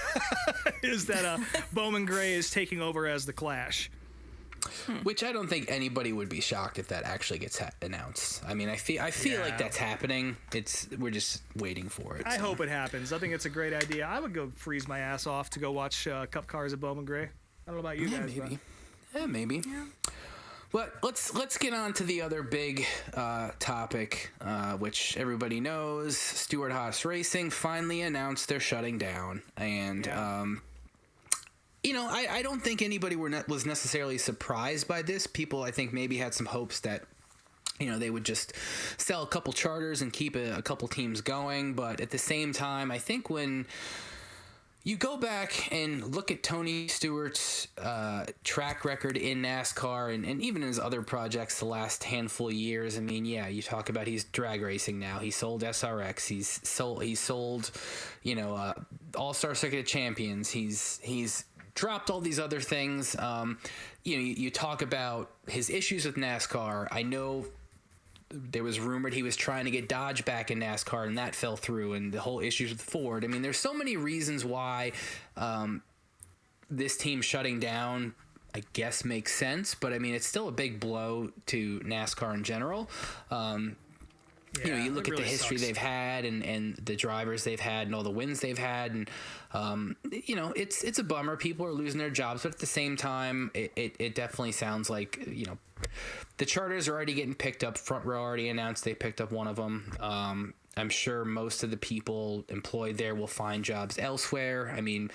Speaker 4: is that Bowman Gray is taking over as the Clash.
Speaker 3: Which I don't think anybody would be shocked if that actually gets announced. I mean, I feel like that's happening. We're just waiting for it.
Speaker 4: I hope it happens. I think it's a great idea. I would go freeze my ass off to go watch Cup Cars at Bowman Gray. I don't know about you guys.
Speaker 3: Maybe. Yeah, maybe. Yeah. But let's get on to the other big topic, which everybody knows. Stewart Haas Racing finally announced they're shutting down, and I don't think anybody was necessarily surprised by this. People, I think, maybe had some hopes that they would just sell a couple charters and keep a couple teams going. But at the same time, I think when you go back and look at Tony Stewart's track record in NASCAR and even his other projects the last handful of years, I mean, yeah, you talk about he's drag racing now. He sold SRX. He sold All-Star Circuit of Champions. He's dropped all these other things. You talk about his issues with NASCAR. I know there was rumored he was trying to get Dodge back in NASCAR, and that fell through, and the whole issues with Ford. I mean, there's so many reasons why this team shutting down, I guess, makes sense, but I mean, it's still a big blow to NASCAR in general. You know, you look at the history they've had and the drivers they've had and all the wins they've had, and you know, it's a bummer. People are losing their jobs, but at the same time, it definitely sounds like, you know, the charters are already getting picked up. Front Row already announced they picked up one of them. I'm sure most of the people employed there will find jobs elsewhere. I mean,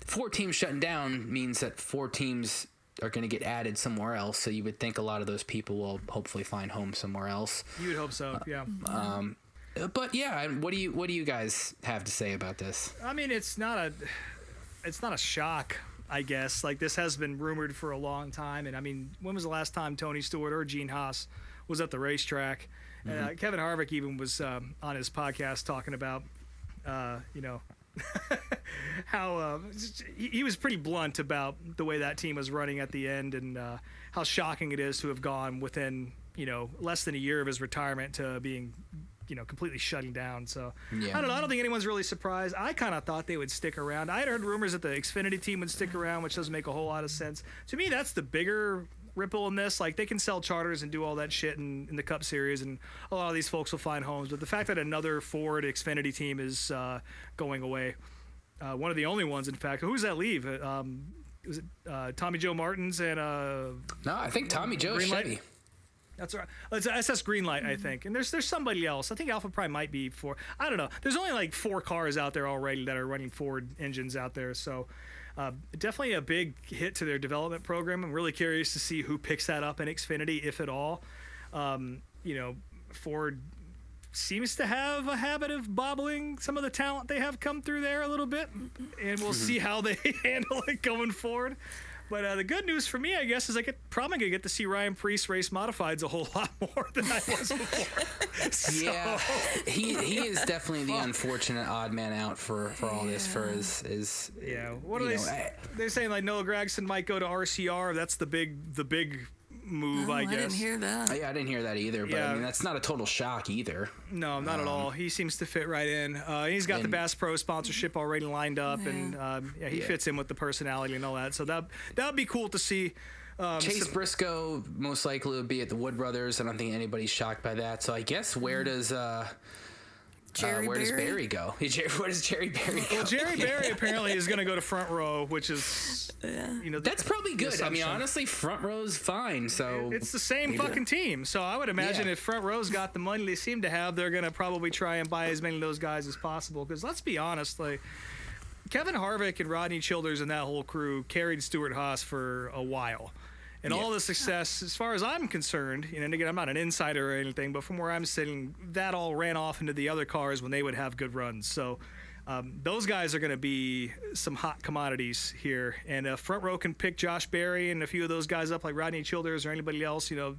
Speaker 3: 4 teams shutting down means that 4 teams are going to get added somewhere else. So you would think a lot of those people will hopefully find homes somewhere else.
Speaker 4: You would hope so, yeah.
Speaker 3: But yeah, what do you guys have to say about this?
Speaker 4: I mean, it's not a shock, I guess. Like, this has been rumored for a long time. And I mean, when was the last time Tony Stewart or Gene Haas was at the racetrack? Kevin Harvick even was on his podcast talking about, you know, how he was pretty blunt about the way that team was running at the end, and how shocking it is to have gone within, you know, less than a year of his retirement to being, you know, completely shutting down. So I don't know. I don't think anyone's really surprised. I kind of thought they would stick around. I had heard rumors that the Xfinity team would stick around, which doesn't make a whole lot of sense. To me, that's the bigger ripple in this. Like, they can sell charters and do all that shit in the Cup Series, and a lot of these folks will find homes. But the fact that another Ford Xfinity team is going away, one of the only ones, in fact. Who's that leave? Was it Tommy Joe Martins and
Speaker 3: no, I think Tommy Joe Chevy.
Speaker 4: That's right. It's SS Greenlight, I think. And there's somebody else. I think Alpha Prime might be 4. I don't know. There's only like 4 cars out there already that are running Ford engines out there. So definitely a big hit to their development program. I'm really curious to see who picks that up in Xfinity, if at all. You know, Ford seems to have a habit of bobbling some of the talent they have come through there a little bit, and we'll see how they handle it going forward. But the good news for me, I guess, is probably going to get to see Ryan Preece race modifieds a whole lot more than I was before.
Speaker 3: Yeah, he is definitely the unfortunate odd man out for all this, for his
Speaker 4: yeah. What are they? They're saying like Noah Gragson might go to RCR. That's the big move, I guess.
Speaker 5: I didn't hear that.
Speaker 3: I didn't hear that either, but I mean, that's not a total shock either.
Speaker 4: No, not at all. He seems to fit right in. He's got the Bass Pro sponsorship already lined up, and he fits in with the personality and all that. So that would be cool to see.
Speaker 3: Chase Briscoe most likely would be at the Wood Brothers. I don't think anybody's shocked by that. So I guess where does Barry go? Where does Jerry Barry go?
Speaker 4: Well, Jerry Barry apparently is going to go to Front Row, which is, you know,
Speaker 3: that's probably good. I mean, honestly, Front Row's fine. So
Speaker 4: it's the same fucking team. So I would imagine if Front Row's got the money they seem to have, they're going to probably try and buy as many of those guys as possible. Because let's be honest, like, Kevin Harvick and Rodney Childers and that whole crew carried Stewart Haas for a while. And all the success, as far as I'm concerned, and again, I'm not an insider or anything, but from where I'm sitting, that all ran off into the other cars when they would have good runs. So those guys are going to be some hot commodities here. And Front Row can pick Josh Berry and a few of those guys up, like Rodney Childers or anybody else, you know,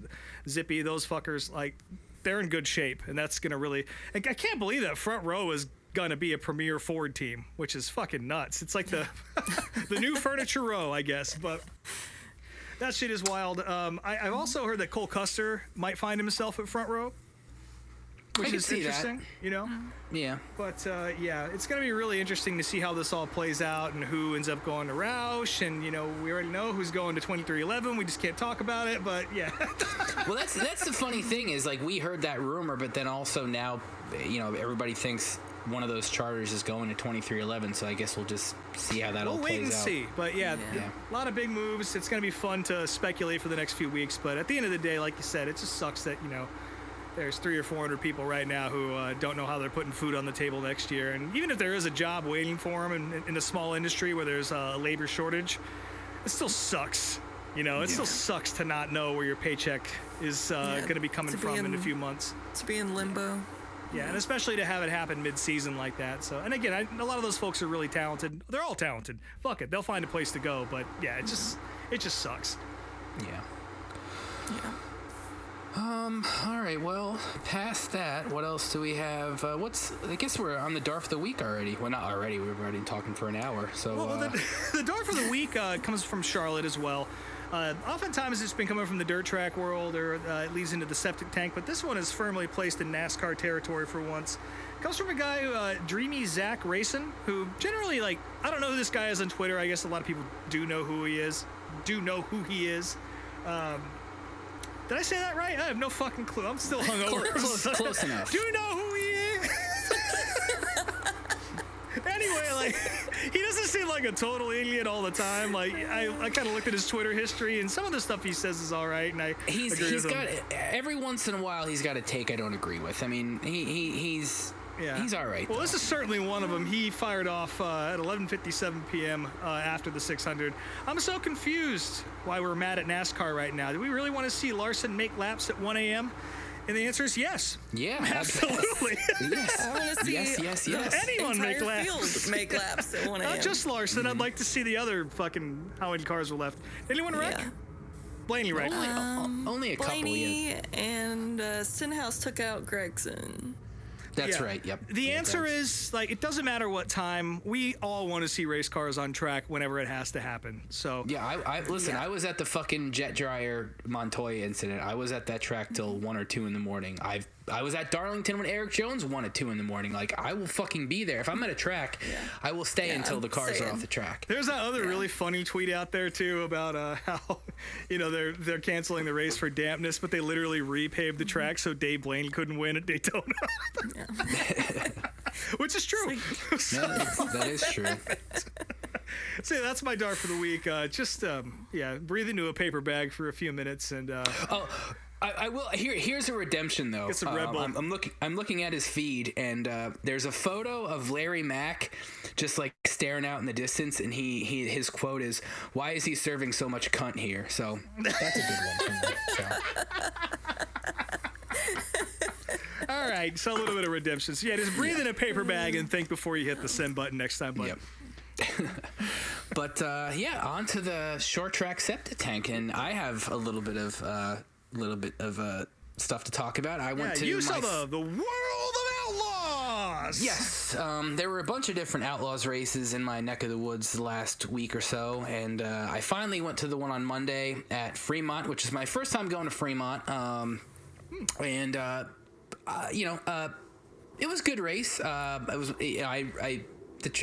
Speaker 4: Zippy, those fuckers, like, they're in good shape. And that's going to really, I can't believe that Front Row is going to be a premier Ford team, which is fucking nuts. It's like the new Furniture Row, I guess, but that shit is wild. I've also heard that Cole Custer might find himself at Front Row, which is interesting, you know?
Speaker 3: Yeah.
Speaker 4: But, it's going to be really interesting to see how this all plays out and who ends up going to Roush. And, you know, we already know who's going to 2311. We just can't talk about it, but yeah.
Speaker 3: Well, that's the funny thing is, like, we heard that rumor, but then also now, you know, everybody thinks one of those charters is going to 2311, so I guess we'll just see how that all plays out.
Speaker 4: We'll wait and see. But yeah, a lot of big moves. It's going to be fun to speculate for the next few weeks. But at the end of the day, like you said, it just sucks that, you know, there's 300 or 400 people right now who don't know how they're putting food on the table next year. And even if there is a job waiting for them in a small industry where there's a labor shortage, it still sucks. You know, it still sucks to not know where your paycheck is going to be coming from in a few months.
Speaker 5: To be in limbo.
Speaker 4: Yeah, and especially to have it happen mid-season like that. So, and again, a lot of those folks are really talented. They're all talented. Fuck it, they'll find a place to go. But yeah, it just sucks.
Speaker 5: Yeah.
Speaker 3: All right. Well, past that, what else do we have? I guess we're on the Darf of the Week already. Well, not already. We've already been talking for an hour. So.
Speaker 4: Well, the Darf of the Week comes from Charlotte as well. Oftentimes it's been coming from the dirt track world, or it leads into the septic tank, but this one is firmly placed in NASCAR territory for once. Comes from a guy, Dreamy Zach Racing, who generally, like, I don't know who this guy is on Twitter. I guess a lot of people do know who he is. Did I say that right? I have no fucking clue. I'm still hungover.
Speaker 3: Close enough.
Speaker 4: Do you know who he is? Anyway, like, he doesn't seem like a total idiot all the time. Like, I kind of looked at his Twitter history, and some of the stuff he says is all right, and I agree with him.
Speaker 3: Every once in a while he's got a take I don't agree with. I mean, he's all right.
Speaker 4: Well, this is certainly one of them. He fired off at 11:57 p.m. After the 600. I'm so confused why we're mad at NASCAR right now. Do we really want to see Larson make laps at 1 a.m.? And the answer is yes.
Speaker 3: Yeah,
Speaker 4: absolutely.
Speaker 3: Yes.
Speaker 5: I want to see
Speaker 3: yes.
Speaker 4: Anyone make laps.
Speaker 5: Field make laps at 1 a.m.
Speaker 4: Not just Larson. I'd like to see the other fucking how many cars were left. Anyone wreck?
Speaker 5: Yeah.
Speaker 4: Blaney wrecked.
Speaker 3: Only a couple.
Speaker 5: Blaney and Stenhouse took out Gregson.
Speaker 3: That's right. Yep.
Speaker 4: The answer is, like, it doesn't matter what time. We all want to see race cars on track whenever it has to happen. So
Speaker 3: yeah, listen. I was at the fucking jet dryer Montoya incident. I was at that track till 1 or 2 in the morning. I was at Darlington when Eric Jones won at 2 in the morning. Like, I will fucking be there. If I'm at a track, I will stay until the cars are off the track.
Speaker 4: There's that other really funny tweet out there too about how, you know, they're canceling the race for dampness, but they literally repaved the track so Dave Blaney couldn't win at Daytona. Which is true.
Speaker 3: That is true.
Speaker 4: So that's my dart for the week. Breathe into a paper bag for a few minutes and.
Speaker 3: I will. Here's a redemption though.
Speaker 4: It's a Red Bull.
Speaker 3: I'm looking at his feed, and there's a photo of Larry Mack just like staring out in the distance, and his quote is, "Why is he serving so much cunt here?" So that's a good one from me.
Speaker 4: All right, so a little bit of redemption. So just breathe in a paper bag and think before you hit the send button next time. Bud.
Speaker 3: Yep. But on to the short track septic tank, and I have a little bit of stuff to talk about. I went to
Speaker 4: you saw the World of Outlaws.
Speaker 3: Yes, there were a bunch of different Outlaws races in my neck of the woods the last week or so, and I finally went to the one on Monday at Fremont, which is my first time going to Fremont. It was a good race. It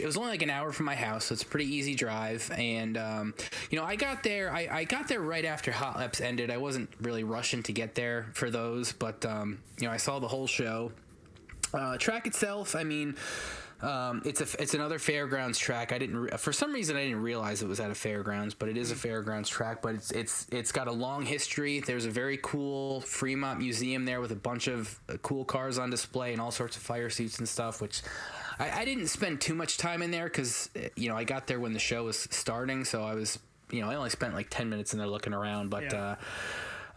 Speaker 3: was only like an hour from my house, so it's a pretty easy drive. And I got there. I got there right after Hot Laps ended. I wasn't really rushing to get there for those, but I saw the whole show. Track itself, I mean, it's another fairgrounds track. For some reason I didn't realize it was at a fairgrounds, but it is a fairgrounds track. But it's got a long history. There's a very cool Fremont museum there with a bunch of cool cars on display and all sorts of fire suits and stuff, which I didn't spend too much time in there because I got there when the show was starting, so I was I only spent like 10 minutes in there looking around, but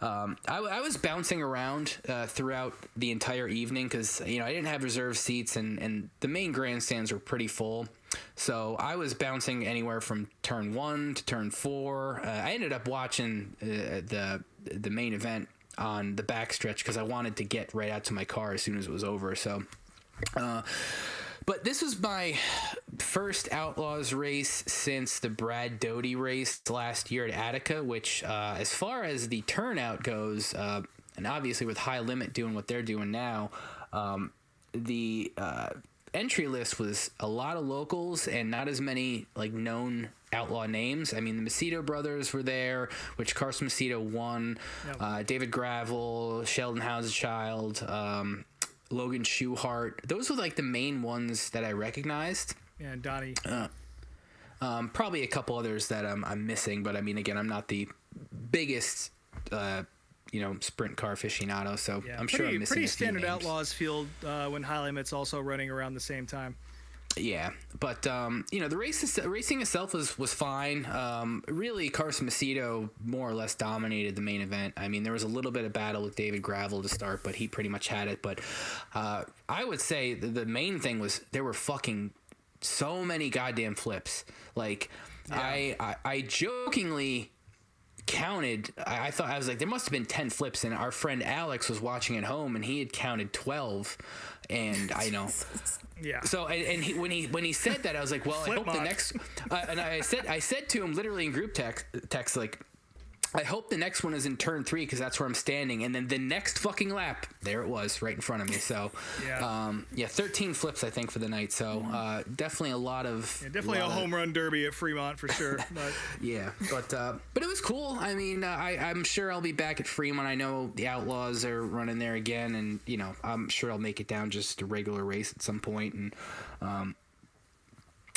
Speaker 3: I was bouncing around throughout the entire evening because I didn't have reserved seats, and the main grandstands were pretty full, so I was bouncing anywhere from turn 1 to turn 4. I ended up watching the main event on the backstretch because I wanted to get right out to my car as soon as it was over. So but this was my first Outlaws race since the Brad Doty race last year at Attica, which, as far as the turnout goes, and obviously with High Limit doing what they're doing now, the entry list was a lot of locals and not as many like known outlaw names. I mean, the Macedo brothers were there, which Carson Macedo won. Yep. David Gravel, Sheldon Housechild, Logan Schuhart. Those were like the main ones that I recognized.
Speaker 4: Yeah, and Donnie.
Speaker 3: Probably a couple others that I'm missing, but I mean, again, I'm not the biggest, sprint car aficionado, so I'm sure I'm missing
Speaker 4: pretty
Speaker 3: a few
Speaker 4: standard
Speaker 3: names.
Speaker 4: Outlaws field when High Limit's also running around the same time.
Speaker 3: Yeah, but the racing itself was fine. Really, Carson Macedo more or less dominated the main event. I mean, there was a little bit of battle with David Gravel to start, but he pretty much had it. But I would say the main thing was there were fucking so many goddamn flips. Like, yeah. I jokingly counted. I thought, I was like, there must have been 10 flips, and our friend Alex was watching at home, and he had counted 12. And I know.
Speaker 4: Yeah.
Speaker 3: So when he said that, I was like, well, I hope the next. And I said to him literally in group text like, I hope the next one is in turn 3 because that's where I'm standing. And then the next fucking lap, there it was right in front of me. So, 13 flips, I think, for the night. So, definitely a lot of...
Speaker 4: Yeah, definitely a home run derby at Fremont for sure. But.
Speaker 3: Yeah, but it was cool. I mean, I'm sure I'll be back at Fremont. I know the Outlaws are running there again. And, you know, I'm sure I'll make it down just a regular race at some point. And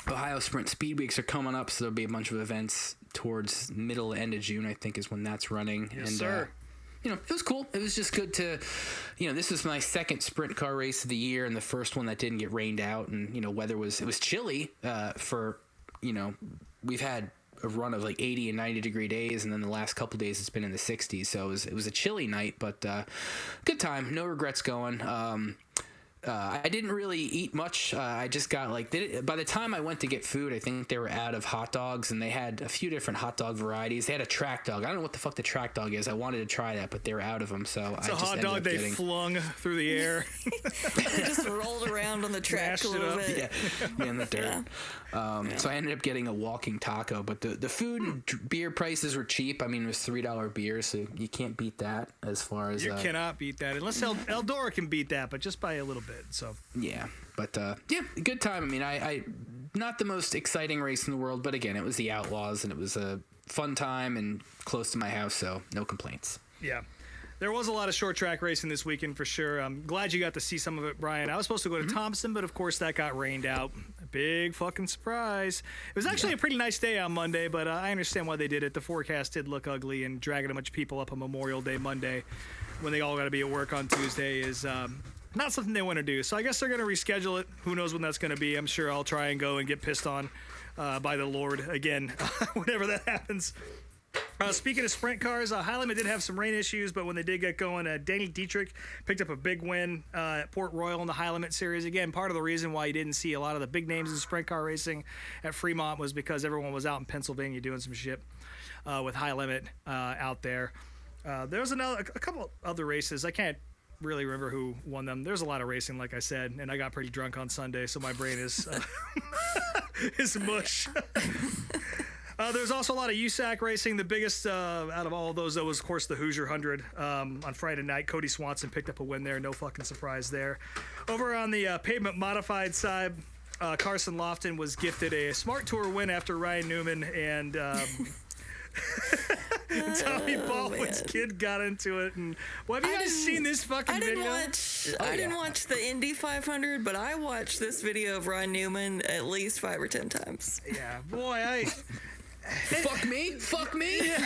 Speaker 3: Ohio Sprint Speed Weeks are coming up, so there'll be a bunch of events towards middle end of June, I think, is when that's running.
Speaker 4: Yes, sir.
Speaker 3: You know, it was cool. It was just good to, you know, this was my second sprint car race of the year and the first one that didn't get rained out. And, you know, it was chilly for, you know, we've had a run of like 80 and 90 degree days, and then the last couple days it's been in the 60s. So it was a chilly night, but good time. No regrets going. I didn't really eat much. I just got by the time I went to get food, I think they were out of hot dogs, and they had a few different hot dog varieties. They had a track dog. I don't know what the fuck the track dog is. I wanted to try that, but they were out of them. So
Speaker 4: it's a hot dog they flung through the air.
Speaker 5: They just rolled around on the track a little bit.
Speaker 3: Yeah, in the dirt. So I ended up getting a walking taco, but the food and beer prices were cheap. I mean, it was $3 beer, so you can't beat that as far as...
Speaker 4: You cannot beat that, unless Eldora can beat that, but just by a little bit. So
Speaker 3: yeah, but good time. I mean, I not the most exciting race in the world, but again, it was the Outlaws, and it was a fun time and close to my house, so no complaints.
Speaker 4: Yeah. There was a lot of short track racing this weekend for sure. I'm glad you got to see some of it, Brian. I was supposed to go to Thompson, but of course that got rained out. A big fucking surprise. It was actually a pretty nice day on Monday, but I understand why they did it. The forecast did look ugly, and dragging a bunch of people up on Memorial Day Monday when they all got to be at work on Tuesday is not something they want to do. So I guess they're going to reschedule it. Who knows when that's going to be. I'm sure I'll try and go and get pissed on by the Lord again whenever that happens. Speaking of sprint cars, Highland did have some rain issues, but when they did get going, Danny Dietrich picked up a big win at Port Royal in the Highland Series. Again, part of the reason why you didn't see a lot of the big names in sprint car racing at Fremont was because everyone was out in Pennsylvania doing some shit with high limit out there. There was a couple other races. I can't really remember who won them. There's a lot of racing, like I said, and I got pretty drunk on Sunday, so my brain is is mush. There's also a lot of USAC racing. The biggest out of all of those, though, was, of course, the Hoosier 100 on Friday night. Cody Swanson picked up a win there. No fucking surprise there. Over on the pavement modified side, Carson Lofton was gifted a Smart Tour win after Ryan Newman and Tommy Baldwin's kid got into it. And have you guys seen this fucking video?
Speaker 5: I didn't watch the Indy 500, but I watched this video of Ryan Newman at least 5 or 10 times.
Speaker 4: Yeah, boy,
Speaker 3: Fuck me.
Speaker 4: Yeah.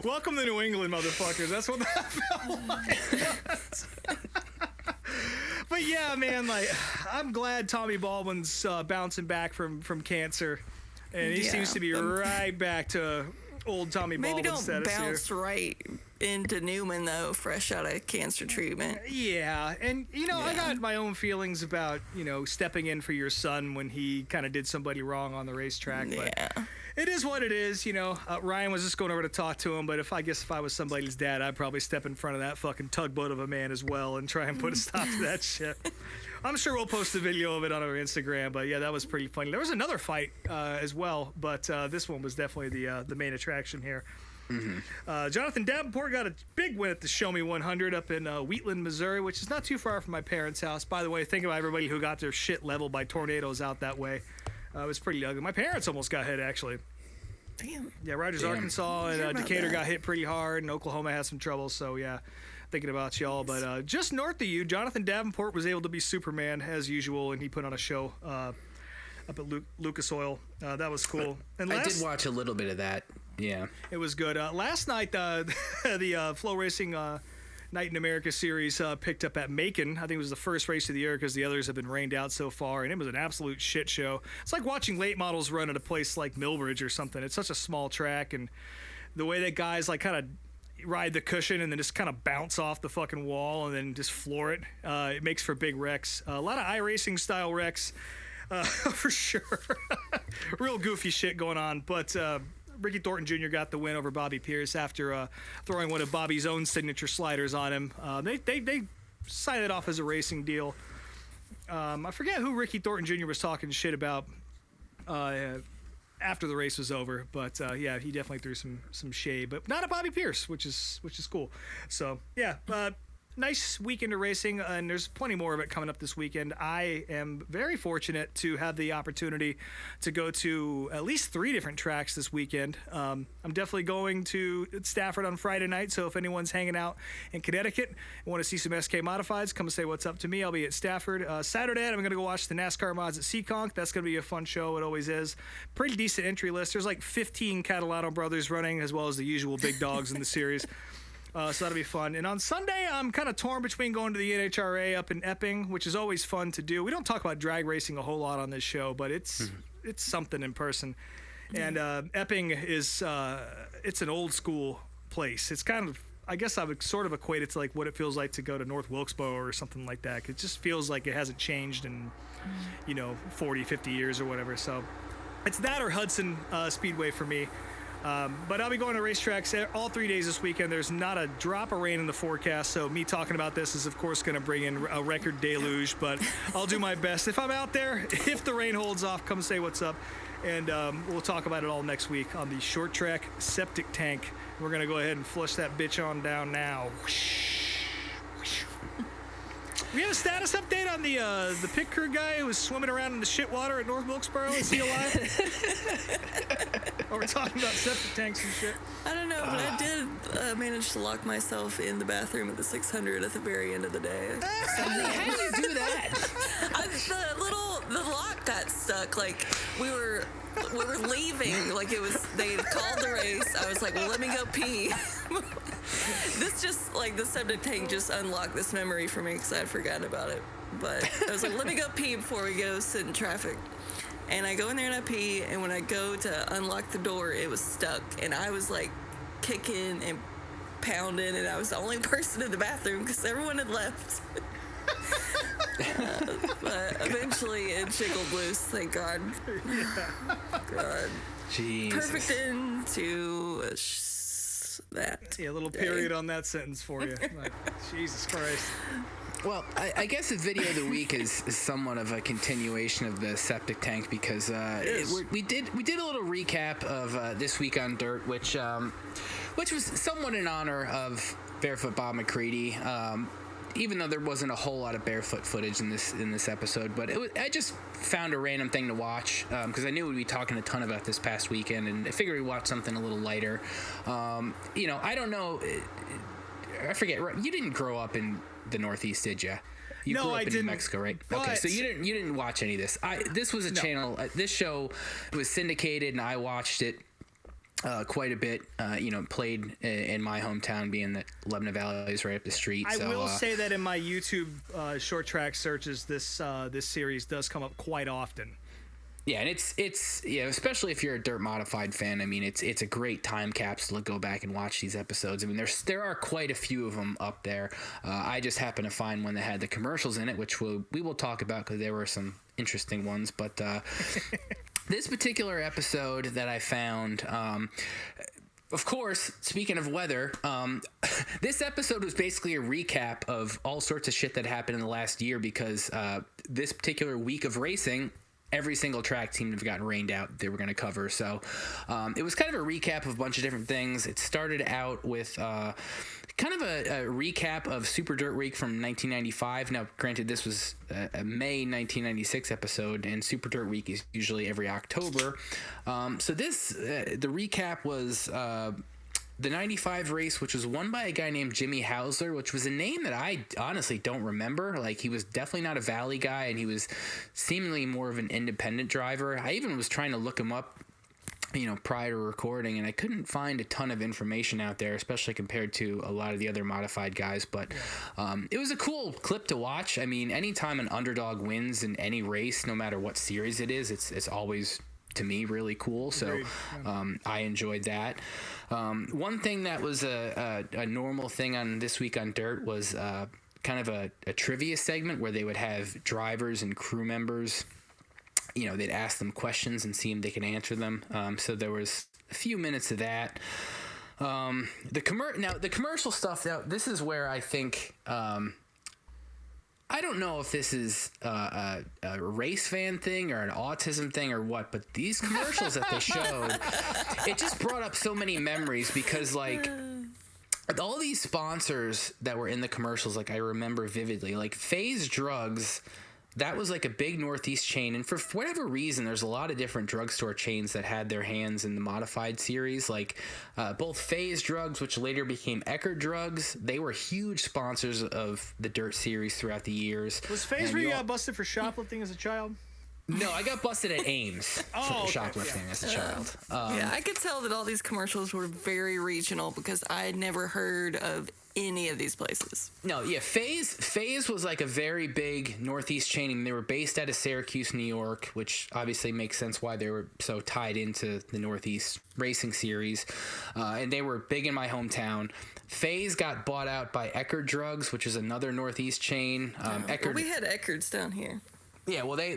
Speaker 4: Welcome to New England, motherfuckers. That's what that felt like. But yeah, man, I'm glad Tommy Baldwin's bouncing back from cancer, and he seems to be right back to old Tommy Baldwin status here.
Speaker 5: Maybe don't bounce right into Newman, though, fresh out of cancer treatment.
Speaker 4: Yeah, and, I got my own feelings about, stepping in for your son when he kind of did somebody wrong on the racetrack.
Speaker 5: Yeah.
Speaker 4: But it is what it is, Ryan was just going over to talk to him, but if I was somebody's dad, I'd probably step in front of that fucking tugboat of a man as well and try and put a stop to that shit. I'm sure we'll post a video of it on our Instagram, but yeah, that was pretty funny. There was another fight as well, but this one was definitely the main attraction here. Mm-hmm. Jonathan Davenport got a big win at the Show Me 100 up in Wheatland, Missouri, which is not too far from my parents' house. By the way, think about everybody who got their shit leveled by tornadoes out that way. It was pretty ugly. My parents almost got hit, actually.
Speaker 5: Damn.
Speaker 4: Yeah, Rogers, Arkansas, and Decatur got hit pretty hard, and Oklahoma had some trouble, so yeah, thinking about y'all. But just north of you, Jonathan Davenport was able to be Superman, as usual, and he put on a show up at Lucas Oil. That was cool. And
Speaker 3: I did watch a little bit of that. Yeah,
Speaker 4: it was good. Last night, the Flow Racing Night in America series picked up at Macon. I think it was the first race of the year because the others have been rained out so far, and it was an absolute shit show. It's like watching late models run at a place like Millbridge or something. It's such a small track, and the way that guys kind of ride the cushion and then just kind of bounce off the fucking wall and then just floor it, it makes for big wrecks. A lot of iRacing style wrecks, for sure. Real goofy shit going on, but Ricky Thornton Jr. got the win over Bobby Pierce after throwing one of Bobby's own signature sliders on him. They signed it off as a racing deal. I forget who Ricky Thornton Jr. was talking shit about after the race was over. But yeah, he definitely threw some shade, but not at Bobby Pierce, which is cool. So yeah, nice weekend of racing, and there's plenty more of it coming up this weekend. I am very fortunate to have the opportunity to go to at least 3 different tracks this weekend. I'm definitely going to Stafford on Friday night, so if anyone's hanging out in Connecticut and want to see some SK Modifieds, come and say what's up to me. I'll be at Stafford. Saturday night, I'm going to go watch the NASCAR mods at Seekonk. That's going to be a fun show. It always is. Pretty decent entry list. There's like 15 Catalano brothers running, as well as the usual big dogs in the series. So that'll be fun. And on Sunday, I'm kind of torn between going to the NHRA up in Epping, which is always fun to do. We don't talk about drag racing a whole lot on this show, but it's something in person. And Epping is it's an old school place. It's kind of, I guess I would sort of equate it to like what it feels like to go to North Wilkesboro or something like that. It just feels like it hasn't changed in 40, 50 years or whatever. So it's that or Hudson Speedway for me. But I'll be going to racetracks all 3 days this weekend. There's not a drop of rain in the forecast, so me talking about this is, of course, going to bring in a record deluge, but I'll do my best. If I'm out there, if the rain holds off, come say what's up, and we'll talk about it all next week on the Short Track Septic Tank. We're going to go ahead and flush that bitch on down now. We have a status update on the pit crew guy who was swimming around in the shit water at North Wilkesboro. Is he alive? Or we're talking about septic tanks and shit.
Speaker 5: I don't know, but I did manage to lock myself in the bathroom at the 600 at the very end of the day.
Speaker 3: How do you do that?
Speaker 5: The lock got stuck. Like we were leaving. Like they had called the race. I was like, well, let me go pee. This just like the septic tank just unlocked this memory for me because I had forgotten about it. But I was like, let me go pee before we go sit in traffic. And I go in there and I pee, and when I go to unlock the door, it was stuck. And I was like kicking and pounding, and I was the only person in the bathroom because everyone had left. But eventually it jiggled loose, thank God. God.
Speaker 3: Jesus.
Speaker 5: Perfect end to that.
Speaker 4: Yeah, a little period on that sentence for you. Like, Jesus Christ.
Speaker 3: Well, I guess the video of the week is somewhat of a continuation of the septic tank because we did a little recap of this week on dirt, which was somewhat in honor of Barefoot Bob McCready. Even though there wasn't a whole lot of barefoot footage in this episode, but I just found a random thing to watch because I knew we'd be talking a ton about this past weekend, and I figured we'd watch something a little lighter. I don't know. I forget. You didn't grow up in the Northeast, did you? You
Speaker 4: No,
Speaker 3: grew up
Speaker 4: I
Speaker 3: in
Speaker 4: didn't.
Speaker 3: New Mexico, right?
Speaker 4: But-
Speaker 3: Okay, so you didn't watch any of this. This was a channel. This show was syndicated, and I watched it quite a bit. Played in my hometown, being that Lebanon Valley is right up the street.
Speaker 4: I
Speaker 3: So,
Speaker 4: will say that in my YouTube short track searches, this series does come up quite often.
Speaker 3: yeah, and it's especially if you're a dirt modified fan. I mean, it's a great time capsule to go back and watch these episodes. I mean, there are quite a few of them up there. I just happened to find one that had the commercials in it, which we will talk about because there were some interesting ones. But this particular episode that I found. Of course, speaking of weather, this episode was basically a recap of all sorts of shit that happened in the last year because this particular week of racing, every single track seemed to have gotten rained out they were going to cover. So it was kind of a recap of a bunch of different things. It started out with kind of a recap of Super Dirt Week from 1995. Now, granted, this was a May 1996 episode, and Super Dirt Week is usually every October. So the recap was the 95 race, which was won by a guy named Jimmy Hausler, which was a name that I honestly don't remember. Like, he was definitely not a Valley guy, and he was seemingly more of an independent driver. I even was trying to look him up, prior to recording, and I couldn't find a ton of information out there, especially compared to a lot of the other modified guys. But it was a cool clip to watch. I mean, anytime an underdog wins in any race, no matter what series it is, it's always, to me, really cool. So I enjoyed that. One thing that was a normal thing on This Week on Dirt was kind of a trivia segment where they would have drivers and crew members, they'd ask them questions and see if they could answer them. So there was a few minutes of that. The commercial stuff, now, this is where I think I don't know if this is a race fan thing or an autism thing or what, but these commercials that they showed, it just brought up so many memories because, like, all these sponsors that were in the commercials, like, I remember vividly, like, FaZe Drugs, that was like a big Northeast chain, and for whatever reason, there's a lot of different drugstore chains that had their hands in the modified series. Like both FaZe Drugs, which later became Eckerd Drugs, they were huge sponsors of the Dirt series throughout the years.
Speaker 4: Was FaZe where you got busted for shoplifting as a child?
Speaker 3: No, I got busted at Ames for shoplifting as a child.
Speaker 5: Yeah, I could tell that all these commercials were very regional because I had never heard of any of these places.
Speaker 3: No, yeah, FaZe was like a very big Northeast chain. And they were based out of Syracuse, New York, which obviously makes sense why they were so tied into the Northeast racing series. And they were big in my hometown. FaZe got bought out by Eckerd Drugs, which is another Northeast chain.
Speaker 5: Well, we had Eckards down here.
Speaker 3: Yeah, they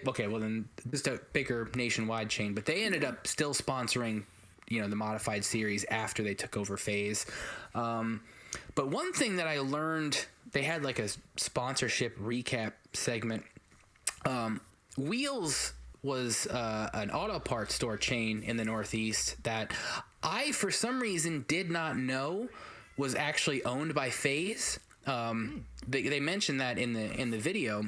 Speaker 3: okay, well then just a bigger nationwide chain, but they ended up still sponsoring, you know, the modified series after they took over FaZe. But one thing that I learned, they had like a sponsorship recap segment. Wheels was an auto parts store chain in the Northeast that I, for some reason, did not know was actually owned by FaZe. They mentioned that in the video.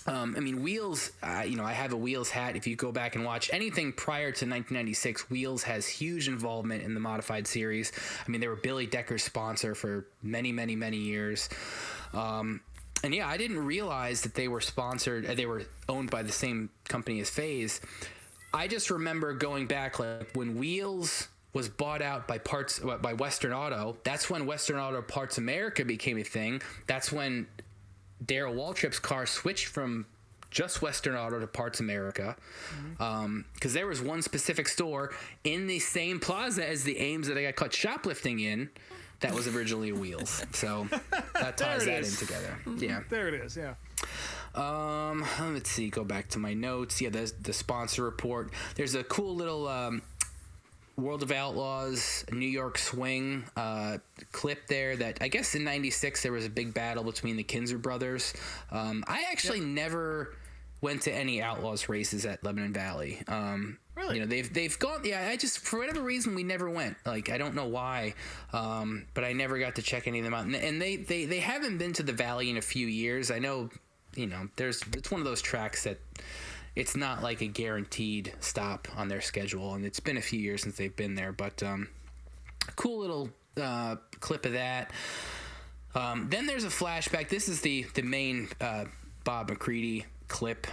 Speaker 3: I mean, Wheels, you know, I have a Wheels hat. If you go back and watch anything prior to 1996, Wheels has huge involvement in the modified series. I mean, they were Billy Decker's sponsor for many, many, many years. And yeah, I didn't realize that they were sponsored, they were owned by the same company as FaZe. I just remember going back, like, when Wheels was bought out by Western Auto, that's when Western Auto Parts America became a thing. That's when Darrell Waltrip's car switched from just Western Auto to Parts America, because there was one specific store in the same plaza as the Ames that I got caught shoplifting in that was originally Wheels. So that ties that in together. Yeah.
Speaker 4: There it is, yeah.
Speaker 3: Let's see, go back to my notes. Yeah, the sponsor report. There's a cool little World of Outlaws, New York Swing clip there that I guess in 96 there was a big battle between the Kinzer brothers. I actually never went to any Outlaws races at Lebanon Valley.
Speaker 4: Really?
Speaker 3: You know, they've gone. Yeah, I just, for whatever reason, we never went. Like, I don't know why, but I never got to check any of them out. And they haven't been to the Valley in a few years. I know, you know, it's one of those tracks that it's not like a guaranteed stop on their schedule, and it's been a few years since they've been there. But cool little clip of that. Then there's a flashback. This is the main Bob McCready clip.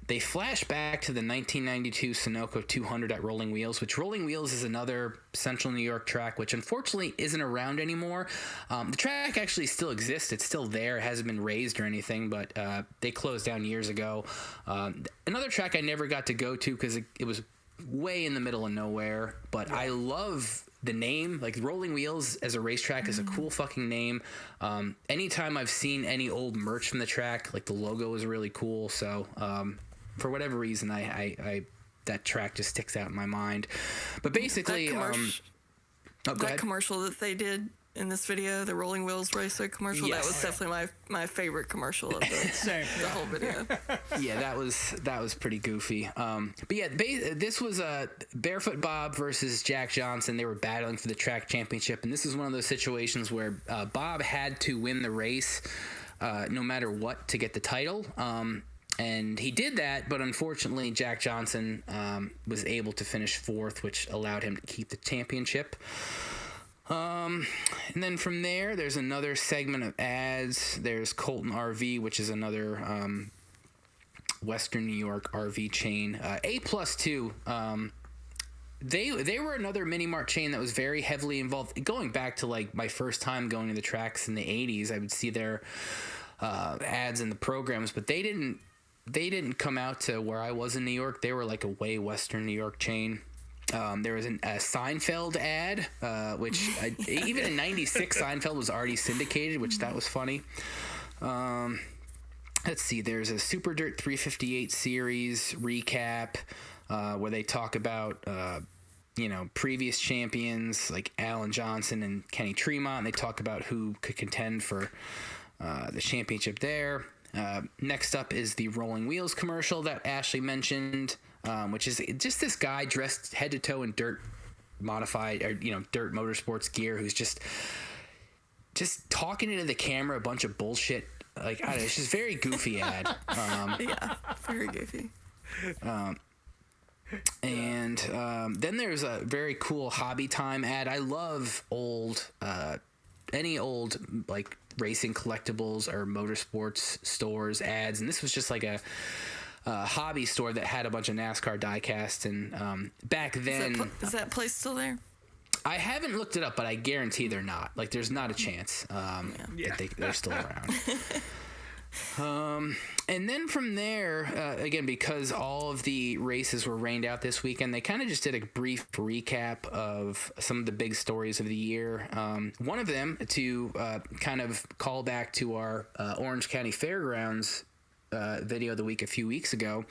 Speaker 3: They flash back to the 1992 Sunoco 200 at Rolling Wheels, which Rolling Wheels is another central New York track, which unfortunately isn't around anymore. The track actually still exists. It's still there. It hasn't been raised or anything, but they closed down years ago. Another track I never got to go to because it was way in the middle of nowhere, but I love the name. Like, Rolling Wheels as a racetrack is a cool fucking name. Anytime I've seen any old merch from the track, like, the logo is really cool. So for whatever reason, I that track just sticks out in my mind. But basically,
Speaker 5: that commercial that they did in this video, the Rolling Wheels Racer commercial,
Speaker 3: yes.
Speaker 5: That was definitely my favorite commercial of the whole video.
Speaker 3: Yeah, that was pretty goofy. But yeah, this was Barefoot Bob versus Jack Johnson. They were battling for the track championship, and this is one of those situations where Bob had to win the race no matter what to get the title. And he did that, but unfortunately, Jack Johnson was able to finish fourth, which allowed him to keep the championship. And then from there's another segment of ads. There's Colton RV, which is another Western New York RV chain. A+2. They were another mini mart chain that was very heavily involved. Going back to, like, my first time going to the tracks in the 80s, I would see their ads in the programs, but they didn't come out to where I was in New York. They were like a way Western New York chain. There was a Seinfeld ad, which even in 96, Seinfeld was already syndicated, which that was funny. Let's see, there's a Super Dirt 358 series recap where they talk about, previous champions like Alan Johnson and Kenny Tremont. And they talk about who could contend for the championship there. Next up is the Rolling Wheels commercial that Ashley mentioned, which is just this guy dressed head to toe in dirt modified, or dirt motorsports gear, who's just talking into the camera a bunch of bullshit. Like, I don't know, it's just very goofy ad.
Speaker 5: Yeah, very goofy.
Speaker 3: And then there's a very cool Hobby Time ad. I love any old like racing collectibles or motorsports stores ads, and this was just like a hobby store that had a bunch of NASCAR diecast. And back then,
Speaker 5: is that place still there?
Speaker 3: I haven't looked it up, but I guarantee they're not. Like, there's not a chance that they're still around. And then from there, again, because all of the races were rained out this weekend, they kind of just did a brief recap of some of the big stories of the year. One of them, to kind of call back to our Orange County Fairgrounds video of the week a few weeks ago,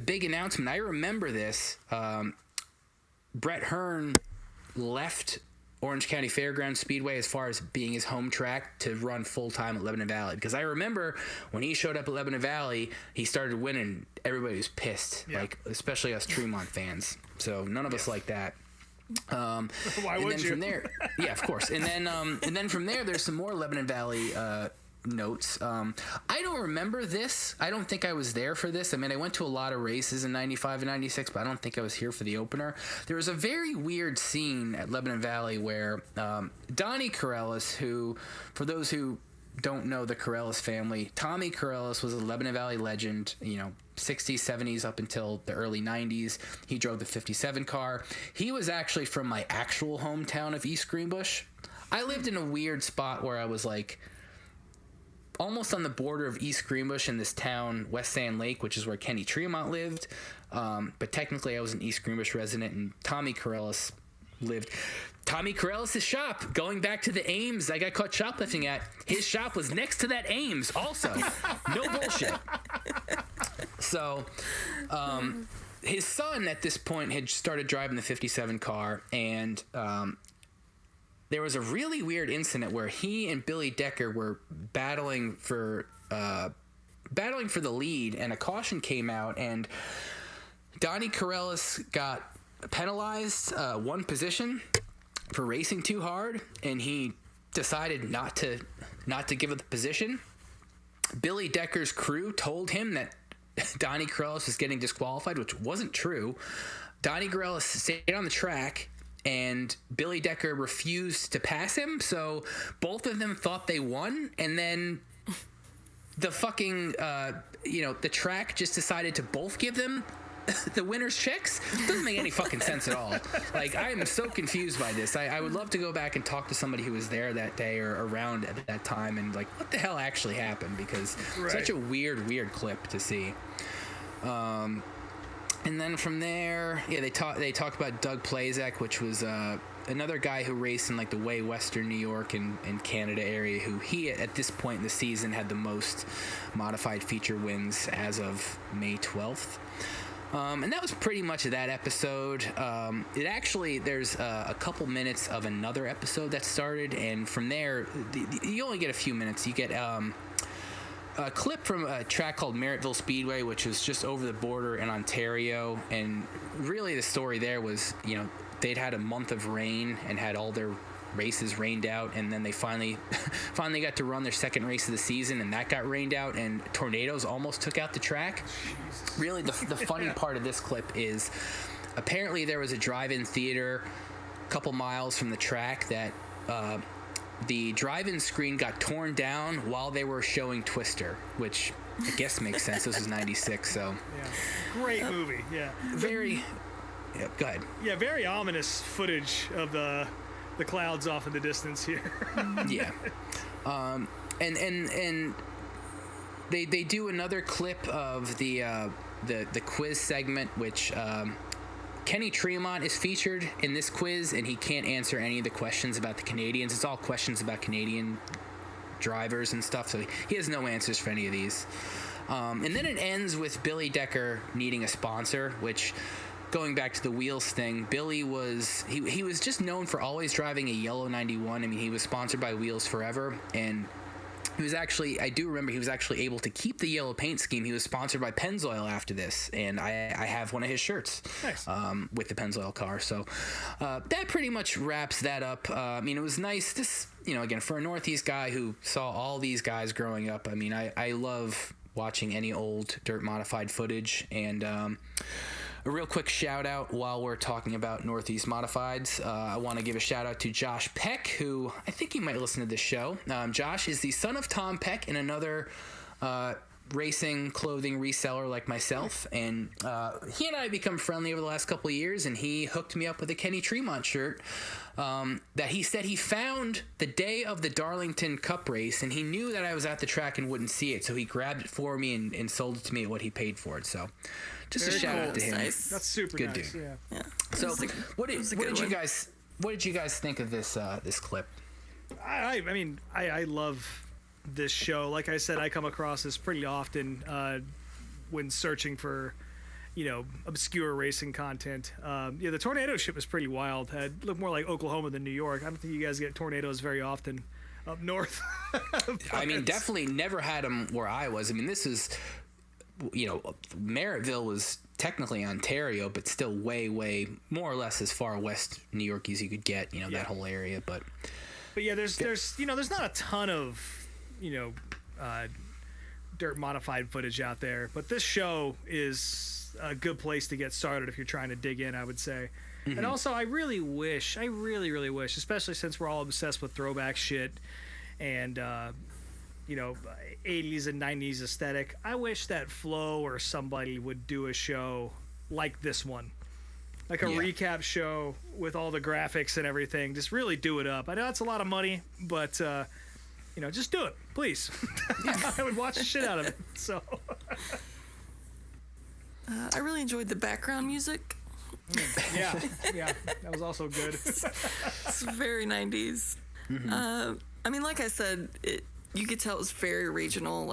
Speaker 3: big announcement. I remember this. Brett Hearn left Orange County Fairgrounds Speedway as far as being his home track to run full-time at Lebanon Valley. Because I remember when he showed up at Lebanon Valley, he started winning. Everybody was pissed, like especially us Tremont fans. So none of us like that.
Speaker 4: Why would you?
Speaker 3: From there, yeah, of course. And then from there, there's some more Lebanon Valley notes. I don't remember this. I don't think I was there for this. I mean, I went to a lot of races in 95 and 96, but I don't think I was here for the opener. There was a very weird scene at Lebanon Valley where Donnie Corellis, who, for those who don't know the Corellis family, Tommy Corellis was a Lebanon Valley legend, 60s, 70s up until the early 90s. He drove the 57 car. He was actually from my actual hometown of East Greenbush. I lived in a weird spot where I was like almost on the border of East Greenbush and this town, West Sand Lake, which is where Kenny Tremont lived. But technically I was an East Greenbush resident, and Tommy Corellis lived. Tommy Corellis' shop, going back to the Ames I got caught shoplifting at, his shop was next to that Ames also. No bullshit. So his son at this point had started driving the 57 car, and there was a really weird incident where he and Billy Decker were battling for the lead, and a caution came out, and Donnie Corellis got penalized one position for racing too hard, and he decided not to give it the position. Billy Decker's crew told him that Donnie Corellis was getting disqualified, which wasn't true. Donnie Corellis stayed on the track, and Billy Decker refused to pass him, so both of them thought they won, and then the fucking, the track just decided to both give them the winner's checks. Doesn't make any fucking sense at all. Like, I am so confused by this. I would love to go back and talk to somebody who was there that day or around at that time and, like, what the hell actually happened, because such a weird clip to see. And then from there, they talked about Doug Plazek, which was another guy who raced in like the way Western New York and Canada area, who he at this point in the season had the most modified feature wins as of May 12th. And that was pretty much that episode. There's a couple minutes of another episode that started, and from there, you only get a few minutes. You get a clip from a track called Merrittville Speedway, which was just over the border in Ontario, and really the story there was, they'd had a month of rain and had all their races rained out, and then they finally got to run their second race of the season, and that got rained out, and tornadoes almost took out the track. Really, the funny part of this clip is apparently there was a drive-in theater a couple miles from the track that the drive-in screen got torn down while they were showing Twister, which I guess makes sense. This was 96, so.
Speaker 4: Yeah. Great movie, yeah.
Speaker 3: Very, yeah, go ahead.
Speaker 4: Yeah, very ominous footage of the clouds off in the distance here.
Speaker 3: Yeah. And they do another clip of the quiz segment, which Kenny Tremont is featured in this quiz, and he can't answer any of the questions about the Canadians. It's all questions about Canadian drivers and stuff, so he has no answers for any of these. And then it ends with Billy Decker needing a sponsor, which, going back to the wheels thing, Billy was he was just known for always driving a yellow 91. I mean, he was sponsored by Wheels Forever, and he was actually, I do remember he was actually able to keep the yellow paint scheme. He was sponsored by Pennzoil after this, and I have one of his shirts.
Speaker 4: Nice.
Speaker 3: With the Pennzoil car. So that pretty much wraps that up. I mean, it was nice. This, again, for a Northeast guy who saw all these guys growing up, I mean, I love watching any old dirt modified footage. And a real quick shout out while we're talking about Northeast Modifieds. I want to give a shout out to Josh Peck, who I think he might listen to this show. Josh is the son of Tom Peck and another racing clothing reseller like myself. And he and I have become friendly over the last couple of years, and he hooked me up with a Kenny Tremont shirt that he said he found the day of the Darlington Cup race, and he knew that I was at the track and wouldn't see it, so he grabbed it for me and sold it to me at what he paid for it. So just
Speaker 4: Very
Speaker 3: a shout
Speaker 4: cool.
Speaker 3: out to him.
Speaker 5: Nice.
Speaker 4: That's super
Speaker 3: Good
Speaker 4: nice.
Speaker 3: dude.
Speaker 4: Yeah.
Speaker 3: So what did you
Speaker 5: one.
Speaker 3: guys think of this clip?
Speaker 4: I mean, I love this show. Like I said, I come across this pretty often when searching for, obscure racing content. The tornado ship was pretty wild. It looked more like Oklahoma than New York. I don't think you guys get tornadoes very often up north.
Speaker 3: I mean, definitely never had them where I was. I mean, this is, Merrittville was technically Ontario, but still way, way more or less as far west New York as you could get, that whole area. But
Speaker 4: yeah, there's not a ton of, dirt modified footage out there, but this show is a good place to get started if you're trying to dig in, I would say. Mm-hmm. And also, I really wish, especially since we're all obsessed with throwback shit and, 80s and 90s aesthetic, I wish that Flo or somebody would do a show like this one. Like a recap show with all the graphics and everything. Just really do it up. I know it's a lot of money, but, just do it, please. I would watch the shit out of it. So,
Speaker 5: I really enjoyed the background music.
Speaker 4: yeah, that was also good.
Speaker 5: It's very 90s.
Speaker 3: Mm-hmm.
Speaker 5: I mean, like I said, you could tell it was very regional,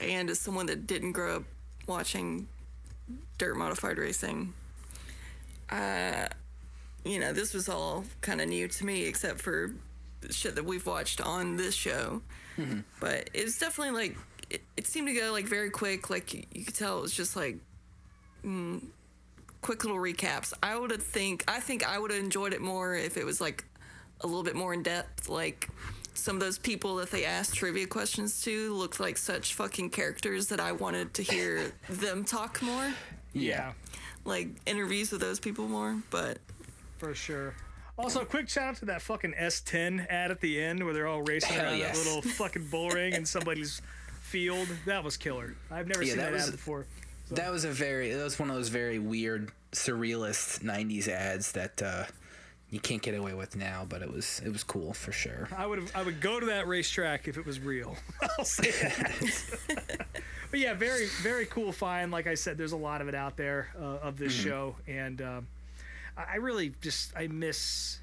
Speaker 5: and as someone that didn't grow up watching dirt modified racing, this was all kind of new to me, except for shit that we've watched on this show. Mm-hmm. But it was definitely it seemed to go very quick. You could tell it was just quick little recaps. I think I would have enjoyed it more if it was a little bit more in depth. Some of those people that they asked trivia questions to looked like such fucking characters that I wanted to hear them talk more.
Speaker 4: Yeah.
Speaker 5: Interviews with those people more, but...
Speaker 4: For sure. Also, a quick shout out to that fucking S10 ad at the end where they're all racing around that little fucking bull ring in somebody's field. That was killer. I've never seen that ad before. So.
Speaker 3: That was one of those very weird, surrealist 90s ads that you can't get away with now, but it was cool for sure.
Speaker 4: I would go to that racetrack if it was real. I'll say that. But yeah, very, very cool find. Like I said, there's a lot of it out there of this show, and I really I miss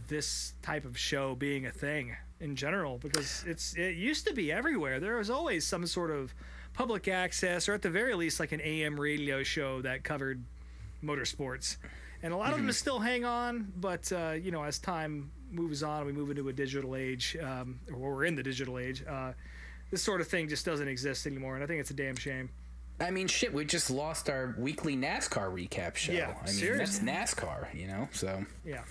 Speaker 4: this type of show being a thing in general, because it used to be everywhere. There was always some sort of public access, or at the very least an AM radio show that covered motorsports. And a lot of them still hang on, but as time moves on and we move into a digital age, or we're in the digital age, this sort of thing just doesn't exist anymore, and I think it's a damn shame.
Speaker 3: I mean, shit, we just lost our weekly NASCAR recap show.
Speaker 4: Yeah, seriously.
Speaker 3: That's NASCAR, so.
Speaker 4: Yeah.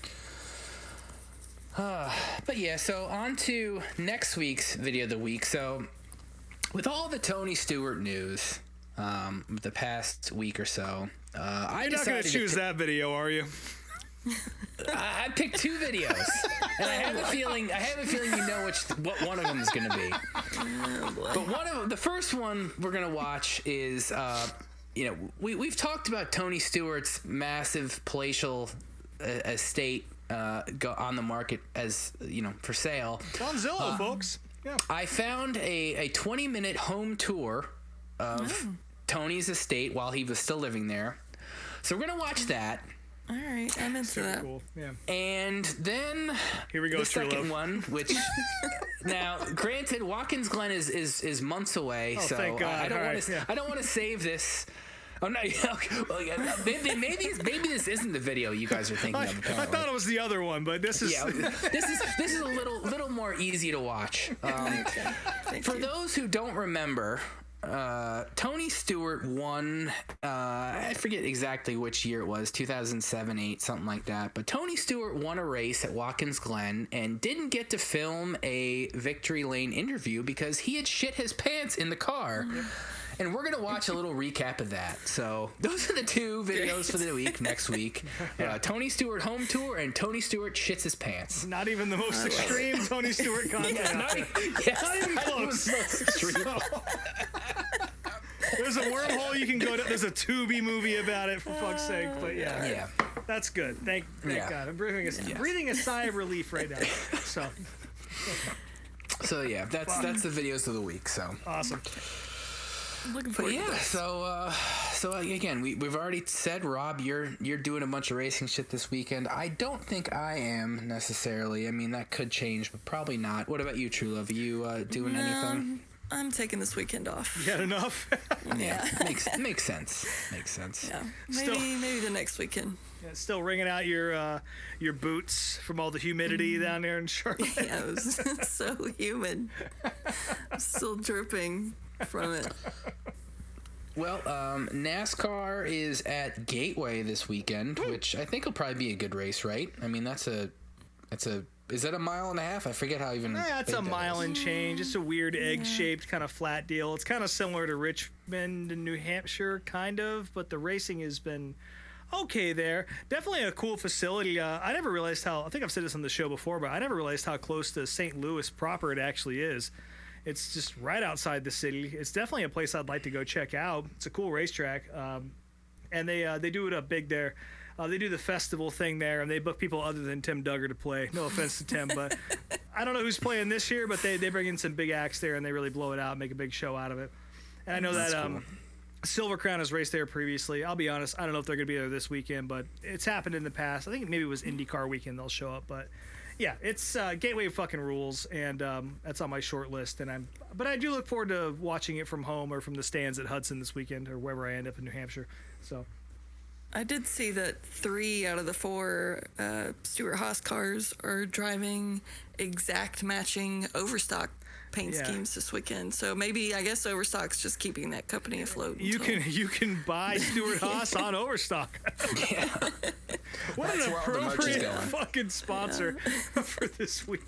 Speaker 3: But yeah, so on to next week's video of the week. So, with all the Tony Stewart news the past week or so,
Speaker 4: You're not going to choose that video, are you?
Speaker 3: I picked two videos, and I have a feeling you know what one of them is going to be. But the first one we're going to watch is, we've talked about Tony Stewart's massive palatial estate on the market as for sale.
Speaker 4: It's on Zillow, folks. Yeah.
Speaker 3: I found a 20-minute home tour of Tony's estate while he was still living there. So we're going to watch that.
Speaker 5: All right, I'm into that.
Speaker 4: Cool. Yeah.
Speaker 3: And then
Speaker 4: here we go.
Speaker 3: The second one, which now, granted, Watkins Glen is months away, so
Speaker 4: thank God.
Speaker 3: I don't want to save this Oh no! Okay. Well, yeah, maybe this isn't the video you guys are thinking of. Apparently.
Speaker 4: I thought it was the other one, but this is
Speaker 3: this is a little more easy to watch. For those who don't remember, Tony Stewart won. I forget exactly which year it was, 2007, 8, something like that. But Tony Stewart won a race at Watkins Glen and didn't get to film a victory lane interview because he had shit his pants in the car. And we're going to watch a little recap of that. So those are the two videos for the week next week. Tony Stewart home tour and Tony Stewart shits his pants.
Speaker 4: not even the most extreme Tony Stewart content.
Speaker 3: Not even
Speaker 4: close.
Speaker 3: Extreme.
Speaker 4: There's a wormhole you can go to. There's a Tubi movie about it, for fuck's sake. But yeah. That's good. Thank God. I'm breathing a sigh of relief right now. So
Speaker 3: yeah, that's the videos of the week. So
Speaker 4: awesome.
Speaker 5: Looking forward to this.
Speaker 3: So again, we've already said, Rob, you're doing a bunch of racing shit this weekend. I don't think I am necessarily. I mean, that could change, but probably not. What about you, Truelove? Are you doing anything?
Speaker 5: I'm taking this weekend off.
Speaker 4: You had enough?
Speaker 3: Yeah, makes sense. Makes sense.
Speaker 5: Yeah, maybe the next weekend.
Speaker 4: Yeah, still wringing out your boots from all the humidity down there in Charlotte.
Speaker 5: Yeah, it was so humid. I'm still dripping from it.
Speaker 3: Well, NASCAR is at Gateway this weekend, which I think will probably be a good race, right? I mean, is that a mile and a half? I forget how even.
Speaker 4: Yeah, it's a mile and change. It's a weird egg-shaped kind of flat deal. It's kind of similar to Richmond and New Hampshire, kind of, but the racing has been okay there. Definitely a cool facility. I never realized I think I've said this on the show before, but I never realized how close to St. Louis proper it actually is. It's just right outside the city. It's definitely a place I'd like to go check out. It's a cool racetrack, and they do it up big there. They do the festival thing there, and they book people other than Tim Duggar to play. No offense to Tim, but I don't know who's playing this year, but they bring in some big acts there, and they really blow it out, make a big show out of it. And I know that cool. Silver Crown has raced there previously. I'll be honest, I don't know if they're going to be there this weekend, but it's happened in the past. I think maybe it was IndyCar weekend they'll show up, but yeah, it's Gateway fucking rules, and that's on my short list. But I do look forward to watching it from home or from the stands at Hudson this weekend or wherever I end up in New Hampshire. So
Speaker 5: I did see that 3 out of the 4 Stuart Haas cars are driving exact matching Overstock paint schemes this weekend. So maybe, I guess, Overstock's just keeping that company afloat. You
Speaker 4: can buy Stuart Haas on Overstock.
Speaker 3: Yeah.
Speaker 4: What an appropriate fucking sponsor for this week.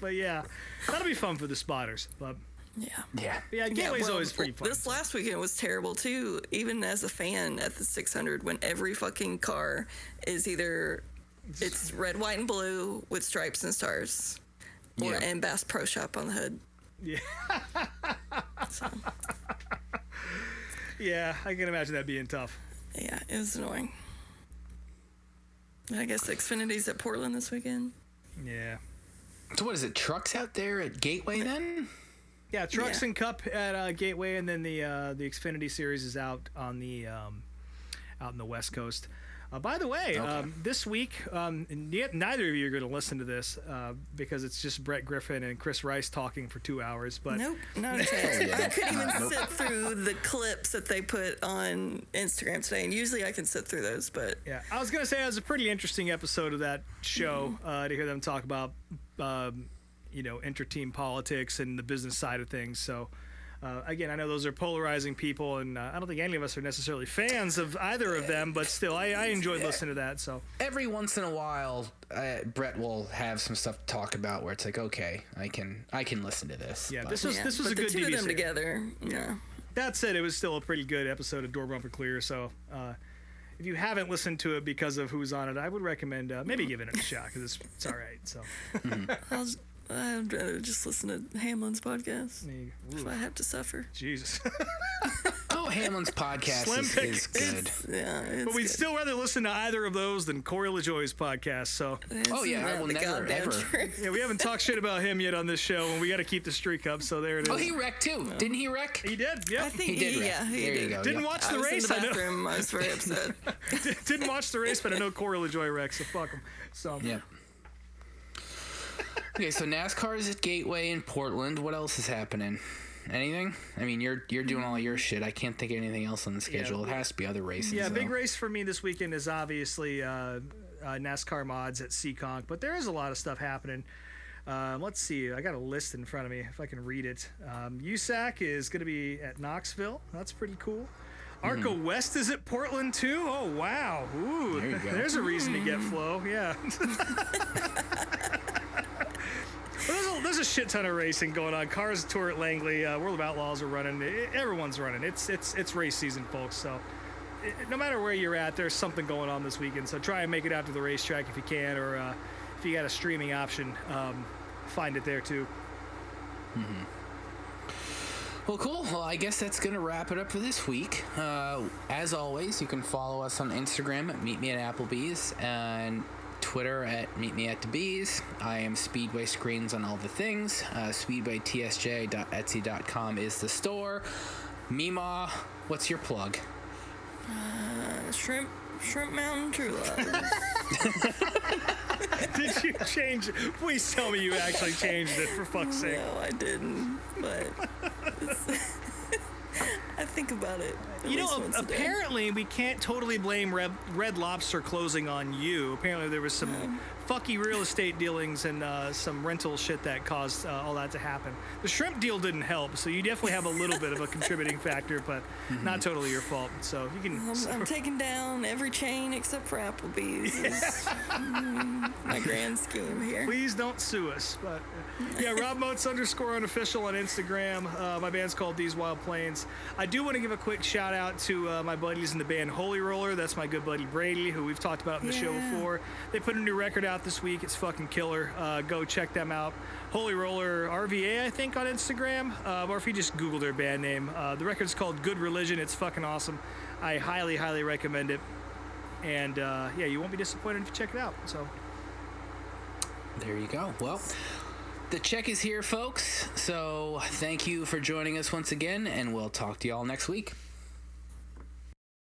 Speaker 4: But yeah, that'll be fun for the spotters. But yeah, Gateway's always pretty fun.
Speaker 5: This last weekend was terrible too, even as a fan at the 600, when every fucking car is either it's red, white, and blue with stripes and stars, and Bass Pro Shop on the hood.
Speaker 4: Yeah. Yeah, I can imagine that being tough.
Speaker 5: Yeah, it was annoying. I guess Xfinity's at Portland this weekend.
Speaker 4: Yeah.
Speaker 3: So what is it? Trucks out there at Gateway then?
Speaker 4: Yeah, Trucks and Cup at Gateway, and then the Xfinity Series is out on the out in the West Coast. By the way, this week, neither of you are going to listen to this because it's just Brett Griffin and Chris Rice talking for 2 hours. But
Speaker 5: nope, not a chance. I couldn't even sit through the clips that they put on Instagram today, and usually I can sit through those. But
Speaker 4: yeah, I was going to say it was a pretty interesting episode of that show to hear them talk about inter-team politics and the business side of things. So. Again, I know those are polarizing people, and I don't think any of us are necessarily fans of either of them, but still, I enjoyed listening to that. So
Speaker 3: every once in a while, Brett will have some stuff to talk about where it's like, okay, I can listen to this.
Speaker 4: Yeah, this was a good
Speaker 5: the two
Speaker 4: DVC.
Speaker 5: of them together. Yeah.
Speaker 4: That said, it was still a pretty good episode of Door Bumper Clear. So if you haven't listened to it because of who's on it, I would recommend maybe giving it a shot because it's all right. So.
Speaker 5: I'd rather just listen to Hamlin's podcast if I have to suffer.
Speaker 4: Jesus.
Speaker 3: Hamlin's podcast is good.
Speaker 4: But we'd still rather listen to either of those than Corey LaJoy's podcast. So.
Speaker 3: I will never, ever.
Speaker 4: Yeah, we haven't talked shit about him yet on this show, and we got to keep the streak up. So there it is.
Speaker 3: Oh, he wrecked too. Didn't he wreck?
Speaker 4: He did. Yeah,
Speaker 5: I think
Speaker 3: he did.
Speaker 5: Yeah, he
Speaker 3: there
Speaker 5: did.
Speaker 3: You go.
Speaker 4: Didn't watch the race.
Speaker 5: I was in the bathroom. I was very upset.
Speaker 4: Didn't watch the race, but I know Corey LaJoy wrecked. So fuck him. So.
Speaker 3: Yeah. Okay, so NASCAR is at Gateway in Portland. What else is happening? Anything? I mean, you're doing all your shit. I can't think of anything else on the schedule. It has to be other races.
Speaker 4: Yeah, big race for me this weekend is obviously NASCAR mods at Seekonk, but there is a lot of stuff happening. Let's see. I got a list in front of me if I can read it. USAC is going to be at Knoxville. That's pretty cool. Arco West is at Portland too. Oh wow! Ooh,
Speaker 3: there you go.
Speaker 4: There's a reason to get Flo. Yeah. Well, there's a shit ton of racing going on. Cars Tour at Langley, World of Outlaws are running. Everyone's running. It's race season, folks. So no matter where you're at, there's something going on this weekend. So try and make it out to the racetrack if you can, or if you got a streaming option, find it there too.
Speaker 3: Mm-hmm. Well, cool. Well, I guess that's going to wrap it up for this week. As always, you can follow us on Instagram at Meet Me at Applebee's and Twitter at Meet Me at the Bees. I am Speedway Screens on all the things. SpeedwayTSJ.etsy.com is the store. Meemaw, what's your plug?
Speaker 5: Shrimp Mountain Truelove.
Speaker 4: Did you change it? Please tell me you actually changed it, for fuck's sake.
Speaker 5: No, I didn't, but I think about it.
Speaker 4: You know, apparently we can't totally blame Red Lobster closing on you. Apparently there was some fucky real estate dealings and some rental shit that caused all that to happen. The shrimp deal didn't help, so you definitely have a little bit of a contributing factor, but not totally your fault. So you can.
Speaker 5: I'm taking down every chain except for Applebee's. Is, my grand scheme here.
Speaker 4: Please don't sue us. But yeah, RobMotes_unofficial on Instagram. My band's called These Wild Plains. I do want to give a quick shout out to my buddies in the band Holy Roller. That's my good buddy Brady, who we've talked about in the show before. They put a new record out this week. It's fucking killer. Go check them out. Holy Roller RVA, I think, on Instagram, or if you just Google their band name. The record's called Good Religion. It's fucking awesome. I highly, highly recommend it. And yeah, you won't be disappointed if you check it out. So
Speaker 3: there you go. Well, the check is here, folks. So thank you for joining us once again, and we'll talk to y'all next week.